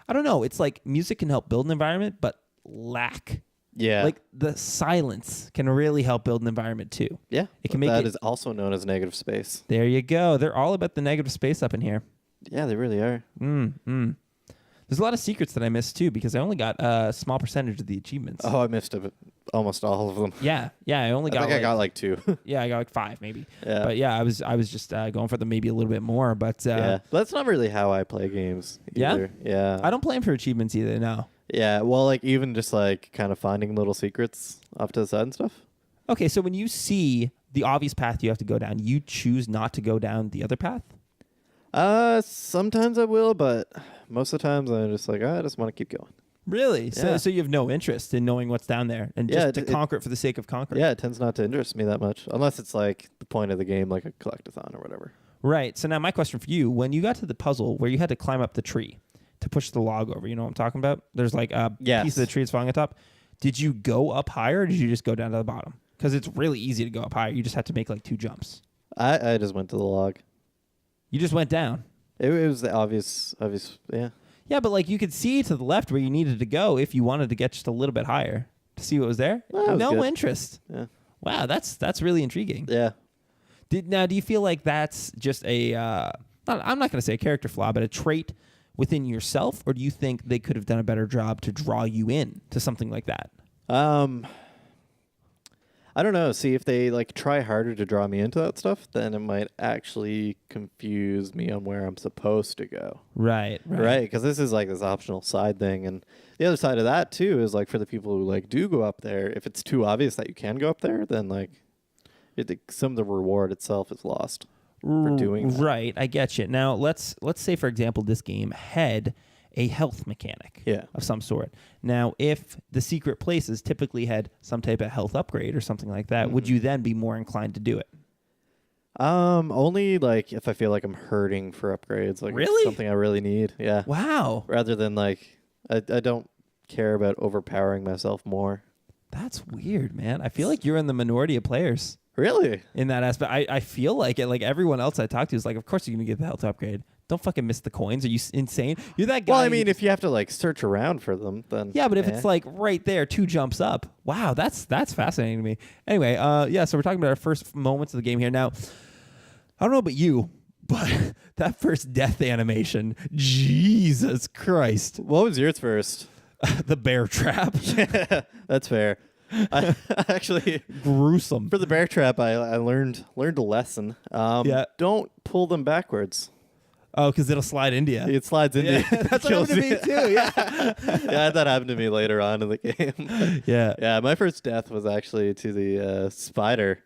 I don't know. It's like music can help build an environment, but lack. Yeah. Like the silence can really help build an environment too. Yeah. It can make that is also known as negative space. There you go. They're all about the negative space up in here. Yeah, they really are. There's a lot of secrets that I missed too because I only got a small percentage of the achievements. Oh, I missed almost all of them. Yeah. I only got. I got 2. Yeah, I got 5 maybe. Yeah. But yeah, I was just going for them maybe a little bit more. But that's not really how I play games either. Yeah. I don't play them for achievements either. No. Yeah, well, even just kind of finding little secrets off to the side and stuff. Okay, so when you see the obvious path you have to go down, you choose not to go down the other path? Sometimes I will, but most of the times I'm just I just want to keep going. Really? Yeah. So you have no interest in knowing what's down there and just to conquer it for the sake of conquering? Yeah, it tends not to interest me that much, unless it's the point of the game, like a collectathon or whatever. Right. So now my question for you, when you got to the puzzle where you had to climb up the tree to push the log over, you know what I'm talking about? There's a piece of the tree that's falling on top. Did you go up higher or did you just go down to the bottom? Because it's really easy to go up higher. You just have to make 2 jumps. I just went to the log. You just went down. It was the obvious, yeah. Yeah, but you could see to the left where you needed to go if you wanted to get just a little bit higher to see what was there. No interest. Yeah. Wow, that's really intriguing. Yeah. Do you feel like that's just a I'm not going to say a character flaw, but a trait within yourself, or do you think they could have done a better job to draw you in to something like that? I don't know. See, if they try harder to draw me into that stuff, then it might actually confuse me on where I'm supposed to go. Right. Because this is this optional side thing, and the other side of that too is for the people who do go up there. If it's too obvious that you can go up there, then some of the reward itself is lost for doing that. Right. I get you. Now let's say for example this game had a health mechanic of some sort. Now, if the secret places typically had some type of health upgrade or something like that, would you then be more inclined to do it? Only if I feel like I'm hurting for upgrades, really? Something I really need. Yeah. Wow. Rather than I don't care about overpowering myself more. That's weird, man. I feel like you're in the minority of players. Really? In that aspect. I feel like it. Everyone else I talk to is of course you're going to get the health upgrade. Don't fucking miss the coins. Are you insane? You're that guy. Well, I mean, if you have to search around for them, then yeah. But if it's right there, 2 jumps up. Wow, that's fascinating to me. Anyway, so we're talking about our first moments of the game here. Now, I don't know about you, but that first death animation, Jesus Christ! What was yours first? The bear trap. Yeah, that's fair. I actually gruesome. For the bear trap, I learned a lesson. Don't pull them backwards. Oh, because it'll slide into you. It slides into you. That's what happened to me too, yeah. Yeah, that happened to me later on in the game. Yeah, my first death was actually to the spider.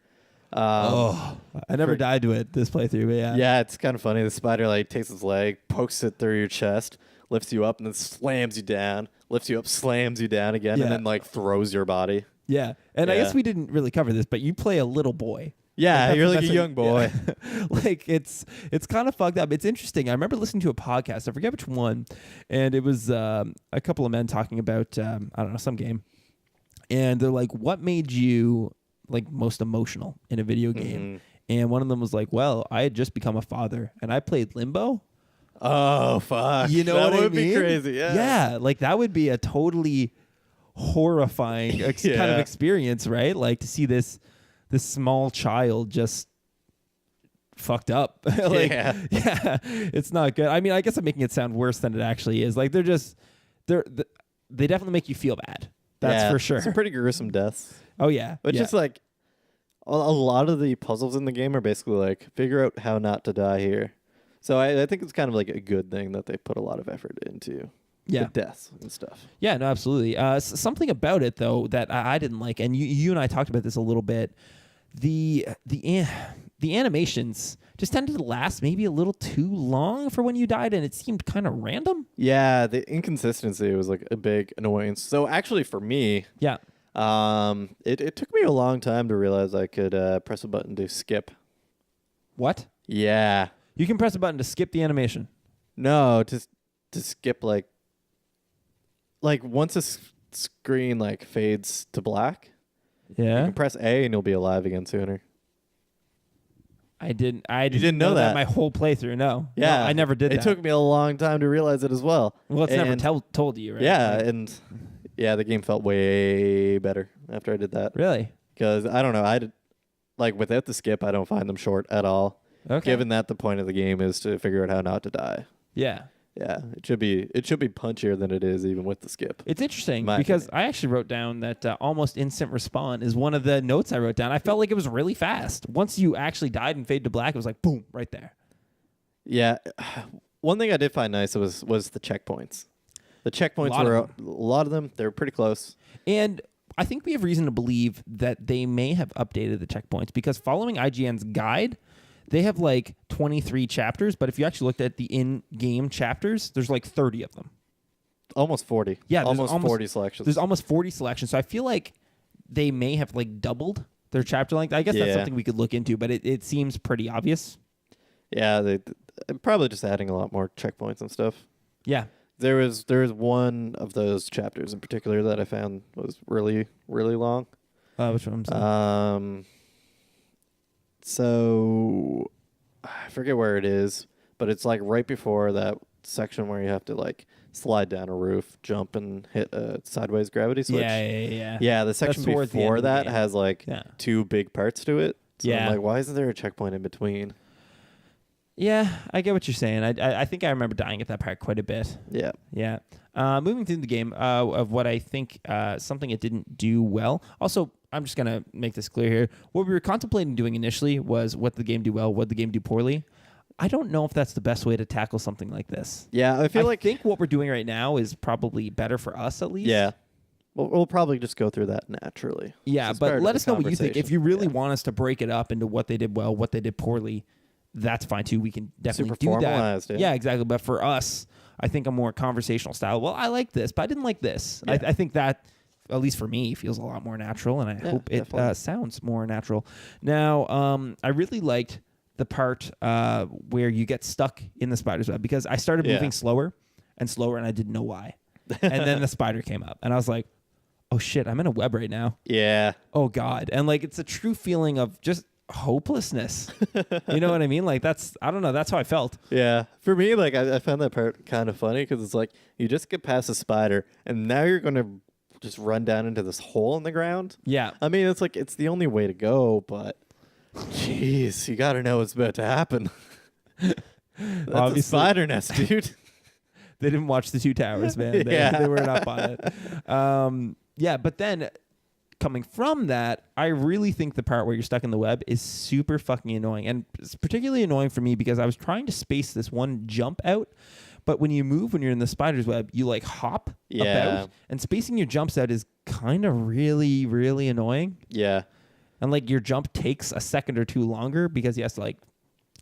I never died to it this playthrough, but yeah. Yeah, it's kind of funny. The spider takes its leg, pokes it through your chest, lifts you up, and then slams you down. Lifts you up, slams you down again, and then throws your body. Yeah, and I guess we didn't really cover this, but you play a little boy. Yeah, you're a young boy. Yeah. It's kind of fucked up. It's interesting. I remember listening to a podcast. I forget which one, and it was a couple of men talking about I don't know, some game, and they're like, "What made you most emotional in a video game?" and one of them was like, well, I had just become a father and I played Limbo. Oh, fuck. You know that what I mean? would be crazy, yeah. Yeah, like that would be a totally horrifying kind of experience, right? Like to see this small child just fucked up. Like, yeah, it's not good. I mean, I guess I'm making it sound worse than it actually is. Like they definitely make you feel bad. That's for sure. Some pretty gruesome deaths. Oh yeah. But just like a lot of the puzzles in the game are basically like figure out how not to die here. So I think it's kind of like a good thing that they put a lot of effort into the deaths and stuff. Yeah, no, absolutely. Something about it though that I didn't like, and you and I talked about this a little bit. The animations just tended to last maybe a little too long for when you died, and it seemed kind of random. Yeah, the inconsistency was like a big annoyance. So actually, for me, it took me a long time to realize I could press a button to skip. What? Yeah. You can press a button to skip the animation. No, to skip like once a screen like fades to black. Yeah. You can press A and you'll be alive again sooner. I didn't know that my whole playthrough. No. Yeah. No, I never did that. It took me a long time to realize it as well. Well, it's never told you, right? Yeah, and the game felt way better after I did that. Really? Because I don't know, without the skip, I don't find them short at all. Okay. Given that the point of the game is to figure out how not to die. Yeah. Yeah, it should be punchier than it is even with the skip. It's interesting because I actually wrote down that almost instant respawn is one of the notes I wrote down. I felt like it was really fast. Once you actually died and fade to black, it was like boom, right there. Yeah. One thing I did find nice was the checkpoints. The checkpoints were a lot of them. They were pretty close. And I think we have reason to believe that they may have updated the checkpoints because following IGN's guide, they have like 23 chapters, but if you actually looked at the in-game chapters, there's like 30 of them. Almost 40. Yeah, almost 40 selections. There's almost 40 selections. So I feel like they may have like doubled their chapter length. I guess that's something we could look into, but it seems pretty obvious. Yeah, they probably just adding a lot more checkpoints and stuff. Yeah. There was one of those chapters in particular that I found was really, really long. Which one? So I forget where it is, but it's like right before that section where you have to like slide down a roof, jump, and hit a sideways gravity switch. Yeah. Yeah, the section before that has like 2 big parts to it. So I'm like, why isn't there a checkpoint in between? Yeah, I get what you're saying. I think I remember dying at that part quite a bit. Yeah. Yeah. Moving through the game, of what I think something it didn't do well. Also, I'm just going to make this clear here. What we were contemplating doing initially was what the game do well, what the game do poorly. I don't know if that's the best way to tackle something like this. Yeah, I think what we're doing right now is probably better for us at least. Yeah. We'll probably just go through that naturally. Yeah, but let us know what you think. If you really want us to break it up into what they did well, what they did poorly, that's fine too. We can definitely do that. Yeah, exactly. But for us, I think a more conversational style. Well, I like this, but I didn't like this. Yeah. I think that, at least for me, feels a lot more natural, and I hope it sounds more natural. Now, I really liked the part where you get stuck in the spider's web because I started moving slower and slower, and I didn't know why. And then the spider came up, and I was like, oh shit, I'm in a web right now. Yeah. Oh God. And like, it's a true feeling of just hopelessness. You know what I mean? Like I don't know. That's how I felt. Yeah. For me, like I found that part kind of funny because it's like you just get past a spider and now you're going to just run down into this hole in the ground. Yeah. I mean, it's like, it's the only way to go, but jeez, you got to know what's about to happen. That's obviously a spider nest, dude. They didn't watch the Two Towers, man. They were not on it. Yeah, but then coming from that, I really think the part where you're stuck in the web is super fucking annoying. And it's particularly annoying for me because I was trying to space this one jump out. But when you move, when you're in the spider's web, you like hop about. And spacing your jumps out is kind of really, really annoying. Yeah. And like your jump takes a second or two longer because he has to like,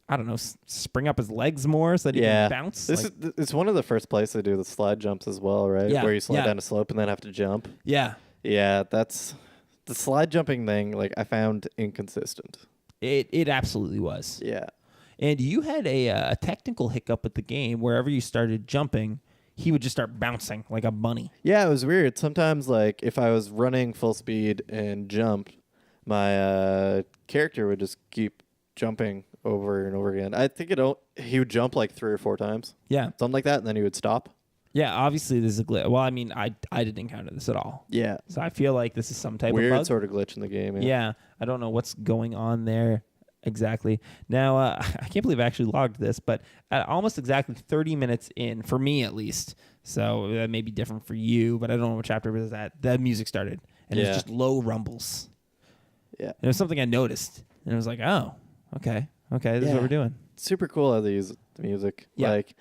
I don't know, spring up his legs more so that he can bounce. It's one of the first places they do the slide jumps as well, right? Yeah. Where you slide down a slope and then have to jump. Yeah. Yeah, that's the slide jumping thing, like I found inconsistent. It absolutely was. Yeah. And you had a technical hiccup with the game. Wherever you started jumping, he would just start bouncing like a bunny. Yeah, it was weird. Sometimes, like, if I was running full speed and jumped, my character would just keep jumping over and over again. I think he would jump like 3 or 4 times, Yeah. something like that, and then he would stop. Yeah, obviously this is a glitch. Well, I mean, I didn't encounter this at all. Yeah, So I feel like this is some type weird of bug. sort of glitch in the game. Yeah, I don't know what's going on there exactly. Now, I can't believe I actually logged this, but at almost exactly 30 minutes in, for me at least, so that may be different for you, but I don't know what chapter it was at, the music started, and it was just low rumbles. Yeah. And it was something I noticed, and it was like, oh, okay, this is what we're doing. Super cool how they use the music. Yeah. Like,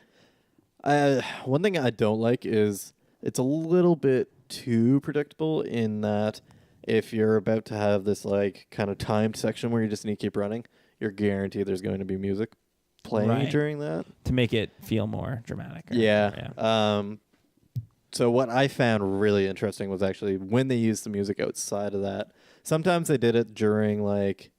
one thing I don't like is it's a little bit too predictable in that if you're about to have this like kind of timed section where you just need to keep running, you're guaranteed there's going to be music playing during that to make it feel more dramatic. So what I found really interesting was actually when they used the music outside of that. Sometimes they did it during like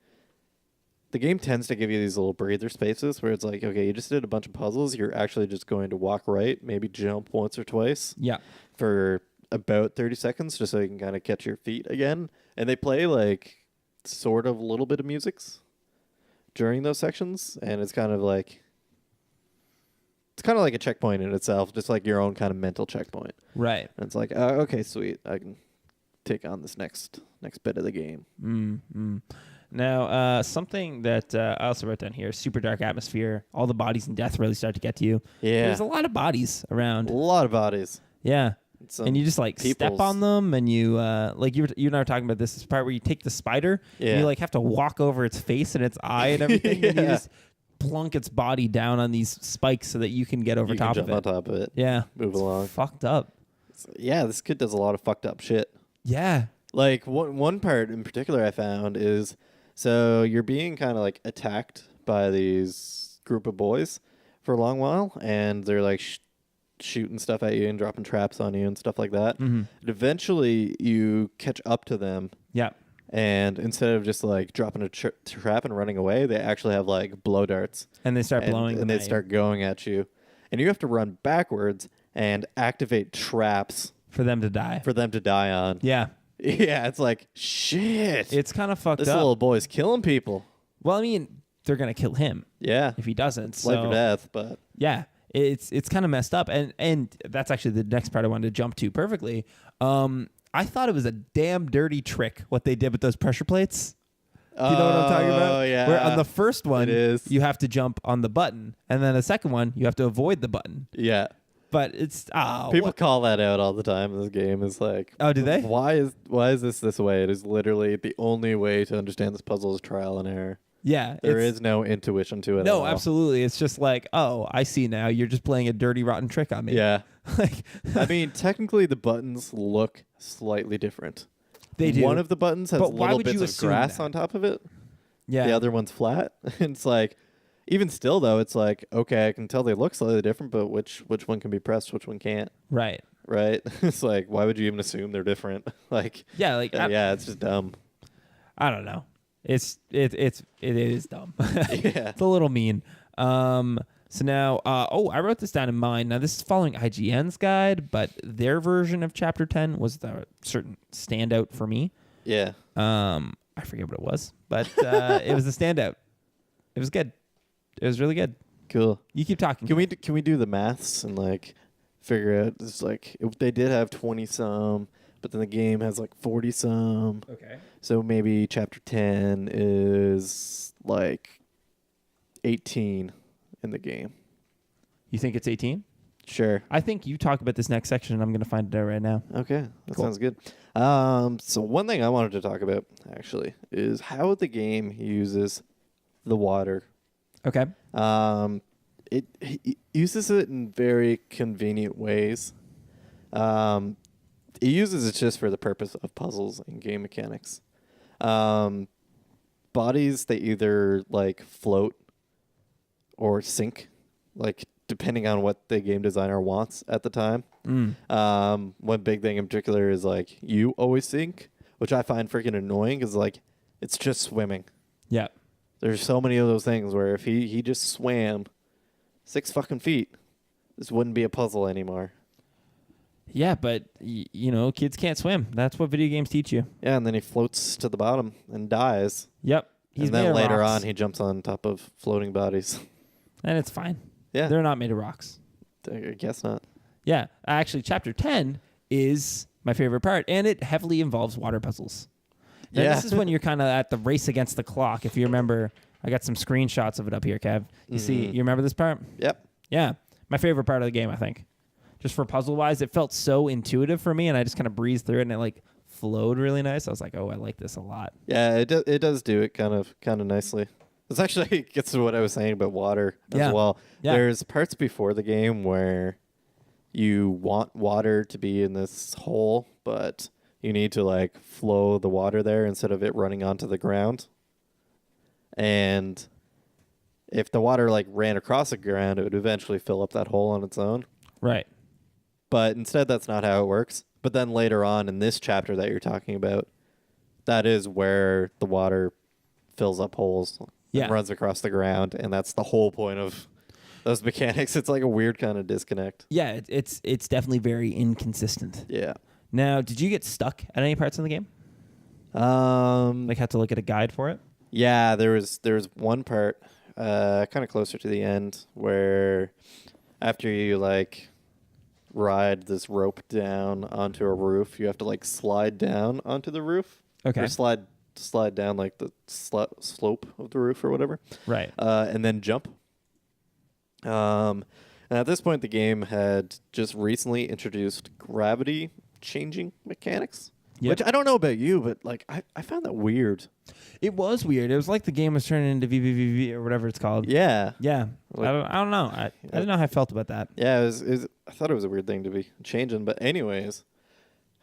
the game tends to give you these little breather spaces where it's like, okay, you just did a bunch of puzzles. You're actually just going to walk right, maybe jump once or twice. Yeah. For about 30 seconds just so you can kind of catch your feet again. And they play like sort of a little bit of musics during those sections. And it's kind of like a checkpoint in itself, just like your own kind of mental checkpoint. Right. And it's like, okay, sweet. I can take on this next bit of the game. Mm-hmm. Now, something that I also wrote down here, super dark atmosphere. All the bodies in death really start to get to you. Yeah. There's a lot of bodies around. A lot of bodies. Yeah. And you just like step on them and you, like you and I were talking about this part where you take the spider and you like have to walk over its face and its eye and everything. And you just plunk its body down on these spikes so that you can get over top of it. On top of it. Yeah. Move along. Fucked up. Yeah, this kid does a lot of fucked up shit. Yeah. Like one part in particular I found is, so you're being kind of like attacked by these group of boys for a long while, and they're like shooting stuff at you and dropping traps on you and stuff like that. Mm-hmm. And eventually you catch up to them. Yeah. And instead of just like dropping a trap and running away, they actually have like blow darts. And they start blowing and they start going at you. And you have to run backwards and activate traps for them to die. On. Yeah. Yeah, it's like, shit. It's kind of fucked up. This little boy's killing people. Well, I mean, they're going to kill him. Yeah. If he doesn't. Life or death, but. Yeah. It's kind of messed up. And that's actually the next part I wanted to jump to perfectly. I thought it was a damn dirty trick what they did with those pressure plates. Do you know what I'm talking about? Oh, yeah. Where on the first one, you have to jump on the button. And then the second one, you have to avoid the button. Yeah. But it's people call that out all the time in this game. It's like, oh, do they? Why is this way? It is literally the only way to understand this puzzle is trial and error. Yeah, there is no intuition to it. No, absolutely. It's just like, oh, I see now. You're just playing a dirty, rotten trick on me. Yeah. Like, I mean, technically the buttons look slightly different. They do. One of the buttons has little bits of grass that? on top of it. Yeah. The other one's flat. It's like. Even still, though, it's like, okay, I can tell they look slightly different, but which one can be pressed, which one can't? Right. It's like, why would you even assume they're different? Like, yeah, it's just dumb. I don't know. It is dumb. Yeah, it's a little mean. So now, I wrote this down in mine. Now this is following IGN's guide, but their version of Chapter 10 was the certain standout for me. Yeah. I forget what it was, but it was a standout. It was good. It was really good. Cool. You keep talking. Can we do the maths and like figure out? It's like if they did have 20 some, but then the game has like 40 some. Okay. So maybe Chapter 10 is like 18 in the game. You think it's 18? Sure. I think you talk about this next section, and I'm going to find it out right now. Okay, that Cool. sounds good. So one thing I wanted to talk about actually is how the game uses the water. Okay. It uses it in very convenient ways. It uses it just for the purpose of puzzles and game mechanics. Bodies, they either like float or sink, like depending on what the game designer wants at the time. One big thing in particular is like you always sink, which I find freaking annoying because like it's just swimming. Yeah. There's so many of those things where if he just swam 6 fucking feet, this wouldn't be a puzzle anymore. Yeah, but, kids can't swim. That's what video games teach you. Yeah, and then he floats to the bottom and dies. Yep. And made then of later rocks. on, he jumps on top of floating bodies. And it's fine. Yeah. They're not made of rocks. I guess not. Yeah. Actually, chapter 10 is my favorite part, and it heavily involves water puzzles. Now, Yeah. This is when you're kind of at the race against the clock. If you remember, I got some screenshots of it up here, Kev. You see, you remember this part? Yep. Yeah. My favorite part of the game, I think. Just for puzzle-wise, it felt so intuitive for me, and I just kind of breezed through it, and it like flowed really nice. I was like, oh, I like this a lot. Yeah, it does do it kind of nicely. This actually gets to what I was saying about water as well. Yeah. There's parts before the game where you want water to be in this hole, but you need to like flow the water there instead of it running onto the ground. And if the water like ran across the ground, it would eventually fill up that hole on its own. Right. But instead, that's not how it works. But then later on in this chapter that you're talking about, that is where the water fills up holes and runs across the ground. And that's the whole point of those mechanics. It's like a weird kind of disconnect. Yeah, it's definitely very inconsistent. Yeah. Now, did you get stuck at any parts in the game? Like, Had to look at a guide for it? yeah, there was one part kind of closer to the end where after you like ride this rope down onto a roof, you have to like slide down onto the roof. Okay. Or slide down like the slope of the roof or whatever. Right. And then jump. And at this point, the game had just recently introduced gravity changing mechanics. Yep. Which I don't know about you, but like I found that weird. It was weird. It was like the game was turning into VVVV or whatever it's called. Yeah. Yeah. Like, I don't know. I don't know how I felt about that. Yeah, it was, I thought it was a weird thing to be changing. But anyways,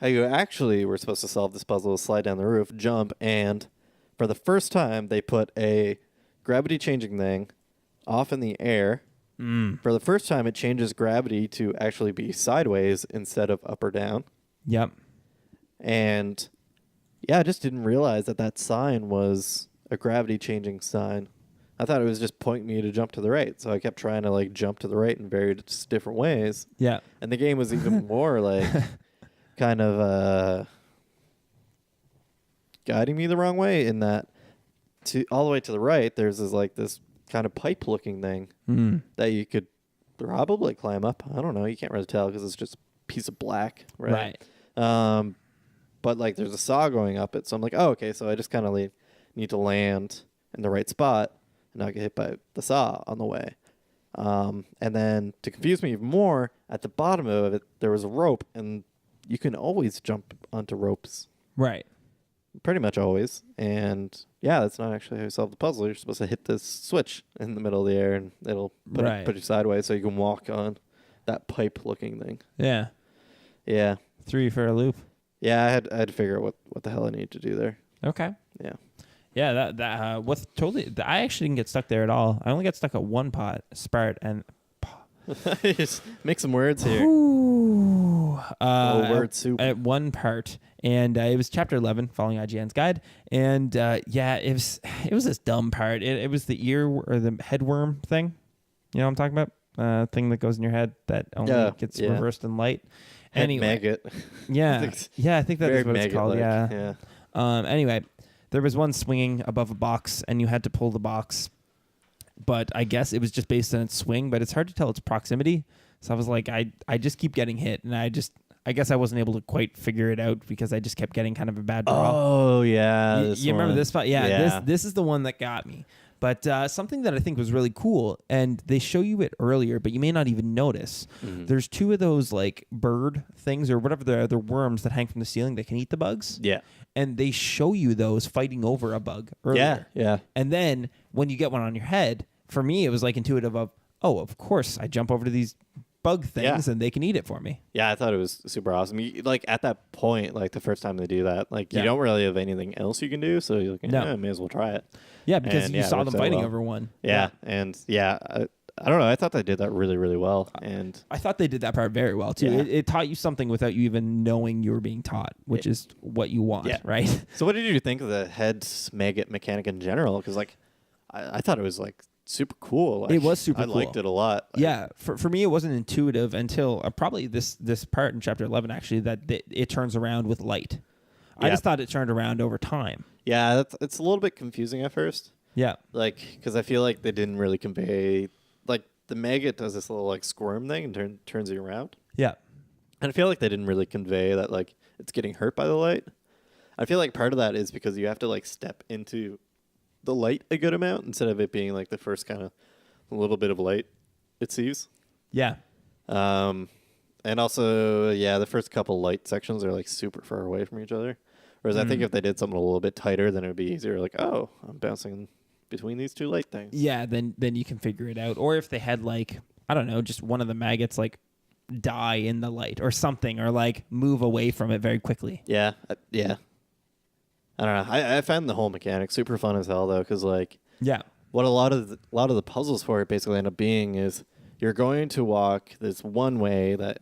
how you actually were supposed to solve this puzzle is slide down the roof, jump, and for the first time, they put a gravity changing thing off in the air. For the first time, it changes gravity to actually be sideways instead of up or down. Yep. And yeah, I just didn't realize that sign was a gravity changing sign. I thought it was just pointing me to jump to the right. So I kept trying to like jump to the right in various different ways. Yeah. And the game was even more like kind of guiding me the wrong way in that all the way to the right, there's this kind of pipe looking thing that you could probably climb up. I don't know. You can't really tell because it's just a piece of black. Right. But like there's a saw going up it. So I'm like, oh, okay. So I just kind of need to land in the right spot and not get hit by the saw on the way. And then to confuse me even more, at the bottom of it, there was a rope, and you can always jump onto ropes. Right. Pretty much always. And yeah, that's not actually how you solve the puzzle. You're supposed to hit this switch in the middle of the air, and it'll put you sideways so you can walk on that pipe-looking thing. Yeah. Yeah. Threw you for a loop. Yeah, I had to figure out what the hell I need to do there. Okay. Yeah. Yeah, I actually didn't get stuck there at all. I only got stuck at one spart, and Just make some words here. Word soup. At one part, and it was chapter 11, following IGN's guide, and it was this dumb part. It was the ear or the headworm thing. You know what I'm talking about? Thing that goes in your head that only gets reversed in light. Anyway, maggot. Yeah, I think that is what it's called. Yeah. Anyway, there was one swinging above a box, and you had to pull the box. But I guess it was just based on its swing, but it's hard to tell its proximity. So I was like, I just keep getting hit, and I guess I wasn't able to quite figure it out because I just kept getting kind of a bad draw. Oh yeah, you remember this spot? Yeah. This is the one that got me. But something that I think was really cool, and they show you it earlier, but you may not even notice. There's two of those like bird things or whatever they're worms that hang from the ceiling that can eat the bugs. Yeah. And they show you those fighting over a bug earlier. Yeah. And then when you get one on your head, for me, it was like intuitive of, oh, of course, I jump over to these bug things and they can eat it for me. Yeah, I thought it was super awesome. Like at that point, like the first time they do that, like you don't really have anything else you can do, so you're like, I may as well try it. Yeah, because and, you saw them fighting well. over one. Yeah. And I don't know. I thought they did that really, really well. And I thought they did that part very well too. Yeah. It taught you something without you even knowing you were being taught, which is what you want, right? So what did you think of the head maggot mechanic in general? Because like I thought it was like super cool. Like, it was super cool. I liked it a lot. Like, yeah, for me, it wasn't intuitive until probably this part in chapter 11 actually that it turns around with light. I just thought it turned around over time. Yeah, it's a little bit confusing at first. Yeah. Like, because I feel like they didn't really convey, like, the maggot does this little, like, squirm thing and turns you around. Yeah. And I feel like they didn't really convey that, like, it's getting hurt by the light. I feel like part of that is because you have to, like, step into the light a good amount instead of it being, like, the first kind of little bit of light it sees. Yeah. And also, yeah, the first couple light sections are, like, super far away from each other. Whereas I think if they did something a little bit tighter, then it would be easier. Like, oh, I'm bouncing between these two light things. Yeah, then you can figure it out. Or if they had, like, I don't know, just one of the maggots, like, die in the light or something, or, like, move away from it very quickly. Yeah, yeah. I don't know. I found the whole mechanic super fun as hell, though, because, like, Yeah. what a lot of the puzzles for it basically end up being is you're going to walk this one way that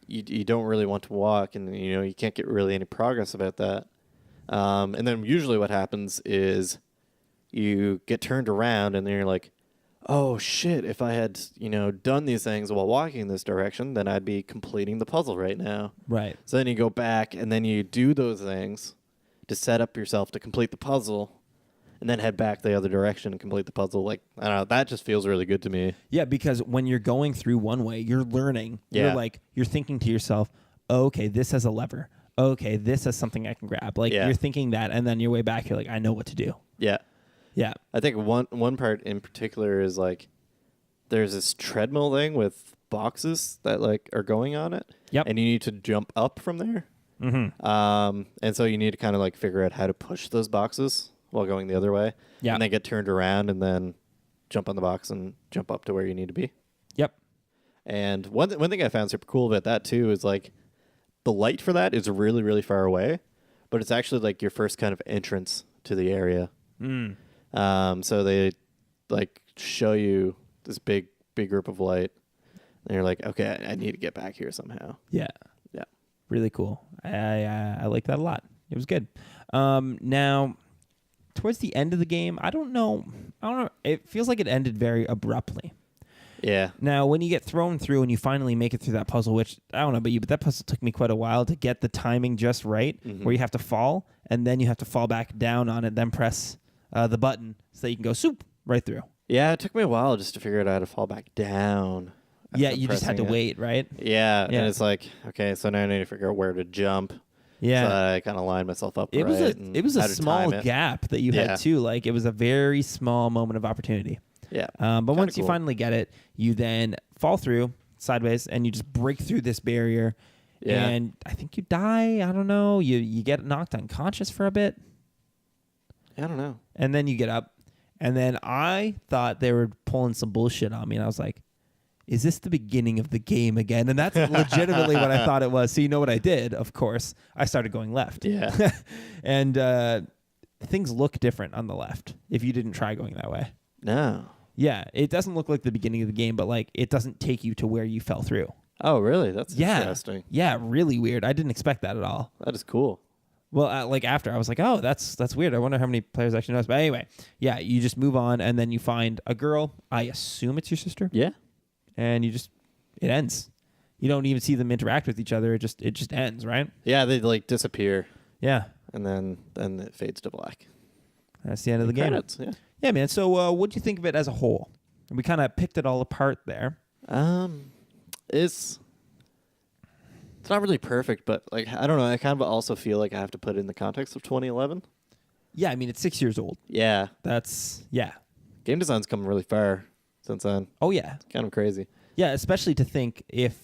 you don't really want to walk, and you can't get really any progress about that. And then usually what happens is you get turned around, and then you're like, oh shit! If I had done these things while walking in this direction, then I'd be completing the puzzle right now. Right. So then you go back, and then you do those things to set up yourself to complete the puzzle. And then head back the other direction and complete the puzzle. Like, I don't know, that just feels really good to me. Yeah, because when you're going through one way, you're learning. Yeah. You're thinking to yourself, oh, okay, this has a lever. Oh, okay, this has something I can grab. Like, Yeah. you're thinking that, and then your way back, you're like, I know what to do. Yeah. Yeah. I think one part in particular is, like, there's this treadmill thing with boxes that, like, are going on it. Yep. And you need to jump up from there. Mm-hmm. And so you need to kind of, like, figure out how to push those boxes while going the other way. Yeah. And then get turned around and then jump on the box and jump up to where you need to be. Yep. And one thing I found super cool about that, too, is, like, the light for that is really, really far away, but it's actually, like, your first kind of entrance to the area. Mm. So they, like, show you this big group of light, and you're like, okay, I need to get back here somehow. Yeah. Yeah. Really cool. I like that a lot. It was good. Now, towards the end of the game, I don't know. It feels like it ended very abruptly. Yeah. Now, when you get thrown through and you finally make it through that puzzle, which I don't know about you, but that puzzle took me quite a while to get the timing just right, where you have to fall, and then you have to fall back down on it, then press the button so that you can go swoop right through. Yeah, it took me a while just to figure out how to fall back down. Yeah, after you just had to pressing it. wait, right? Yeah, Yeah. and it's like, okay, so now I need to figure out where to jump. Yeah. So I kind of line myself up It right. was a how to small time it. gap that you Yeah. had too. Like, it was a very small moment of opportunity. Yeah. But once you cool. finally get it, you then fall through sideways and you just break through this barrier. Yeah. And I think you die. I don't know. You get knocked unconscious for a bit, I don't know. and then you get up. And then I thought they were pulling some bullshit on me, and I was like, is this the beginning of the game again? And that's legitimately what I thought it was. So you know what I did, of course. I started going left. Yeah. And things look different on the left if you didn't try going that way. No. Yeah, it doesn't look like the beginning of the game, but like it doesn't take you to where you fell through. Oh, really? That's Yeah. interesting. Yeah, really weird. I didn't expect that at all. That is cool. Well, like after I was like, oh, that's weird. I wonder how many players actually knows. But anyway, yeah, you just move on and then you find a girl. I assume it's your sister. Yeah. And it ends. You don't even see them interact with each other. It just ends, right? Yeah, they like disappear Yeah. and then it fades to black. That's the end of the game. Credits, yeah. Yeah, man. So what do you think of it as a whole? We kind of picked it all apart there. It's not really perfect, but like I don't know, I kind of also feel like I have to put it in the context of 2011. Yeah, I mean, it's 6 years old. Yeah. Yeah. Game design's come really far since then. Oh, yeah. It's kind of crazy. Yeah, especially to think if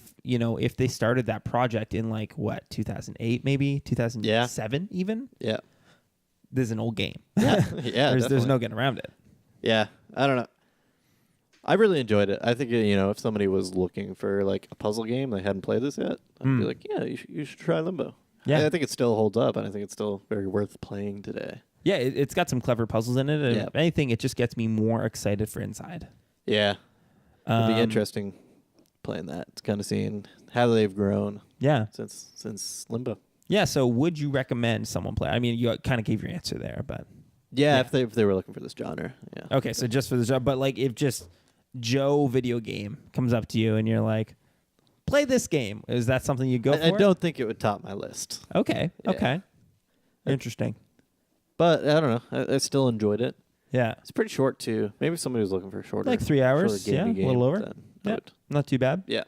they started that project in like, what, 2008 maybe? 2007 even? Yeah. This is an old game. Yeah. Yeah. There's no getting around it. Yeah. I don't know. I really enjoyed it. I think, if somebody was looking for like a puzzle game, they hadn't played this yet, I'd be like, yeah, you should try Limbo. Yeah. I think it still holds up, and I think it's still very worth playing today. Yeah, it's got some clever puzzles in it. And Yeah. if anything, it just gets me more excited for Inside. Yeah. It'll be interesting playing that. It's kind of seeing how they've grown Yeah. since Limbo. Yeah, so would you recommend someone play? I mean, you kind of gave your answer there, but... Yeah, if they were looking for this genre. Yeah. Okay, so just for the job, but like if just Joe video game comes up to you and you're like, play this game, is that something you go for? I don't think it would top my list. Okay, Yeah. okay. Interesting. But I don't know. I still enjoyed it. Yeah. It's pretty short too. Maybe somebody was looking for a shorter, Like 3 hours. shorter Yeah, gamey a little game, over. then Yeah. Not too bad. Yeah.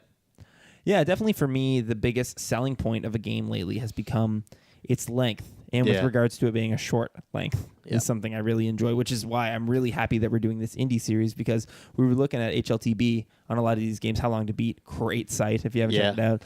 Yeah, definitely for me, the biggest selling point of a game lately has become its length. And with regards to it being a short length is something I really enjoy, which is why I'm really happy that we're doing this indie series, because we were looking at HLTB on a lot of these games, How Long to Beat, great site if you haven't checked it out.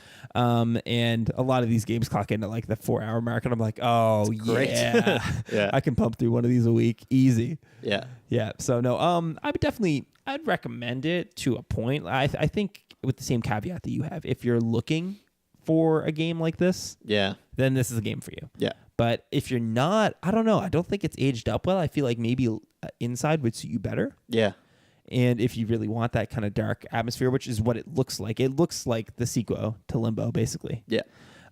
And a lot of these games clock into like the 4 hour mark, and I'm like, oh, yeah. Yeah. I can pump through one of these a week. Easy. Yeah. Yeah. So, no, I'd recommend it to a point. I think with the same caveat that you have, if you're looking for a game like this, then this is a game for you. Yeah. But if you're not, I don't know. I don't think it's aged up well. I feel like maybe Inside would suit you better. Yeah. And if you really want that kind of dark atmosphere, which is what it looks like the sequel to Limbo, basically. Yeah.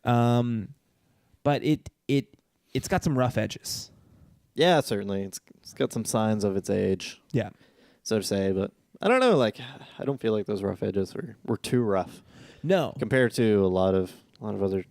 But it's got some rough edges. Yeah, certainly. It's got some signs of its age. Yeah. So to say, but I don't know. Like, I don't feel like those rough edges were too rough. No. Compared to a lot of other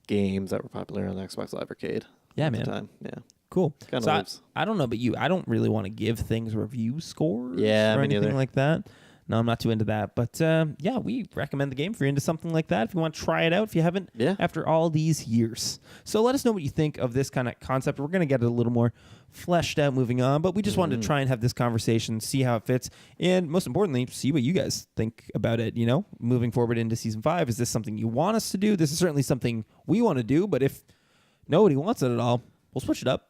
games that were popular on Xbox Live Arcade. Yeah, at man. the time. Yeah. Cool. Kind So of lives. I don't know about you. I don't really want to give things review scores or me anything neither. like that. No, I'm not too into that. But yeah, we recommend the game if you're into something like that. If you want to try it out, if you haven't, after all these years. So let us know what you think of this kind of concept. We're going to get it a little more fleshed out moving on, but we just wanted to try and have this conversation, see how it fits, and most importantly, see what you guys think about it, moving forward into Season 5. Is this something you want us to do? This is certainly something we want to do, but if nobody wants it at all, we'll switch it up.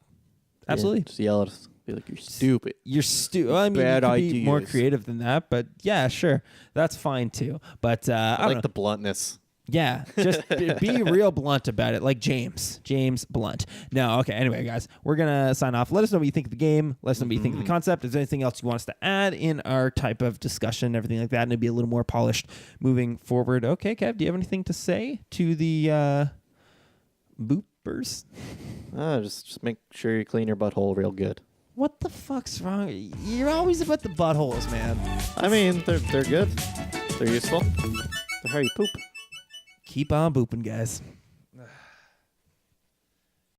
Absolutely. Yeah, just yell at us. Be like, you're stupid. You're stupid. I mean, Bad you could be ideas. more creative than that, but yeah, sure. That's fine too. But I don't like know. the bluntness. Yeah, just be real blunt about it, like James Blunt. No, okay. Anyway, guys, we're gonna sign off. Let us know what you think of the game. Let us know what you think of the concept. Is there anything else you want us to add in our type of discussion, everything like that, and it'd be a little more polished moving forward? Okay, Kev, do you have anything to say to the boopers? Just make sure you clean your butthole real good. What the fuck's wrong? You're always about the buttholes, man. I mean, they're good. They're useful. They're how you poop. Keep on booping, guys.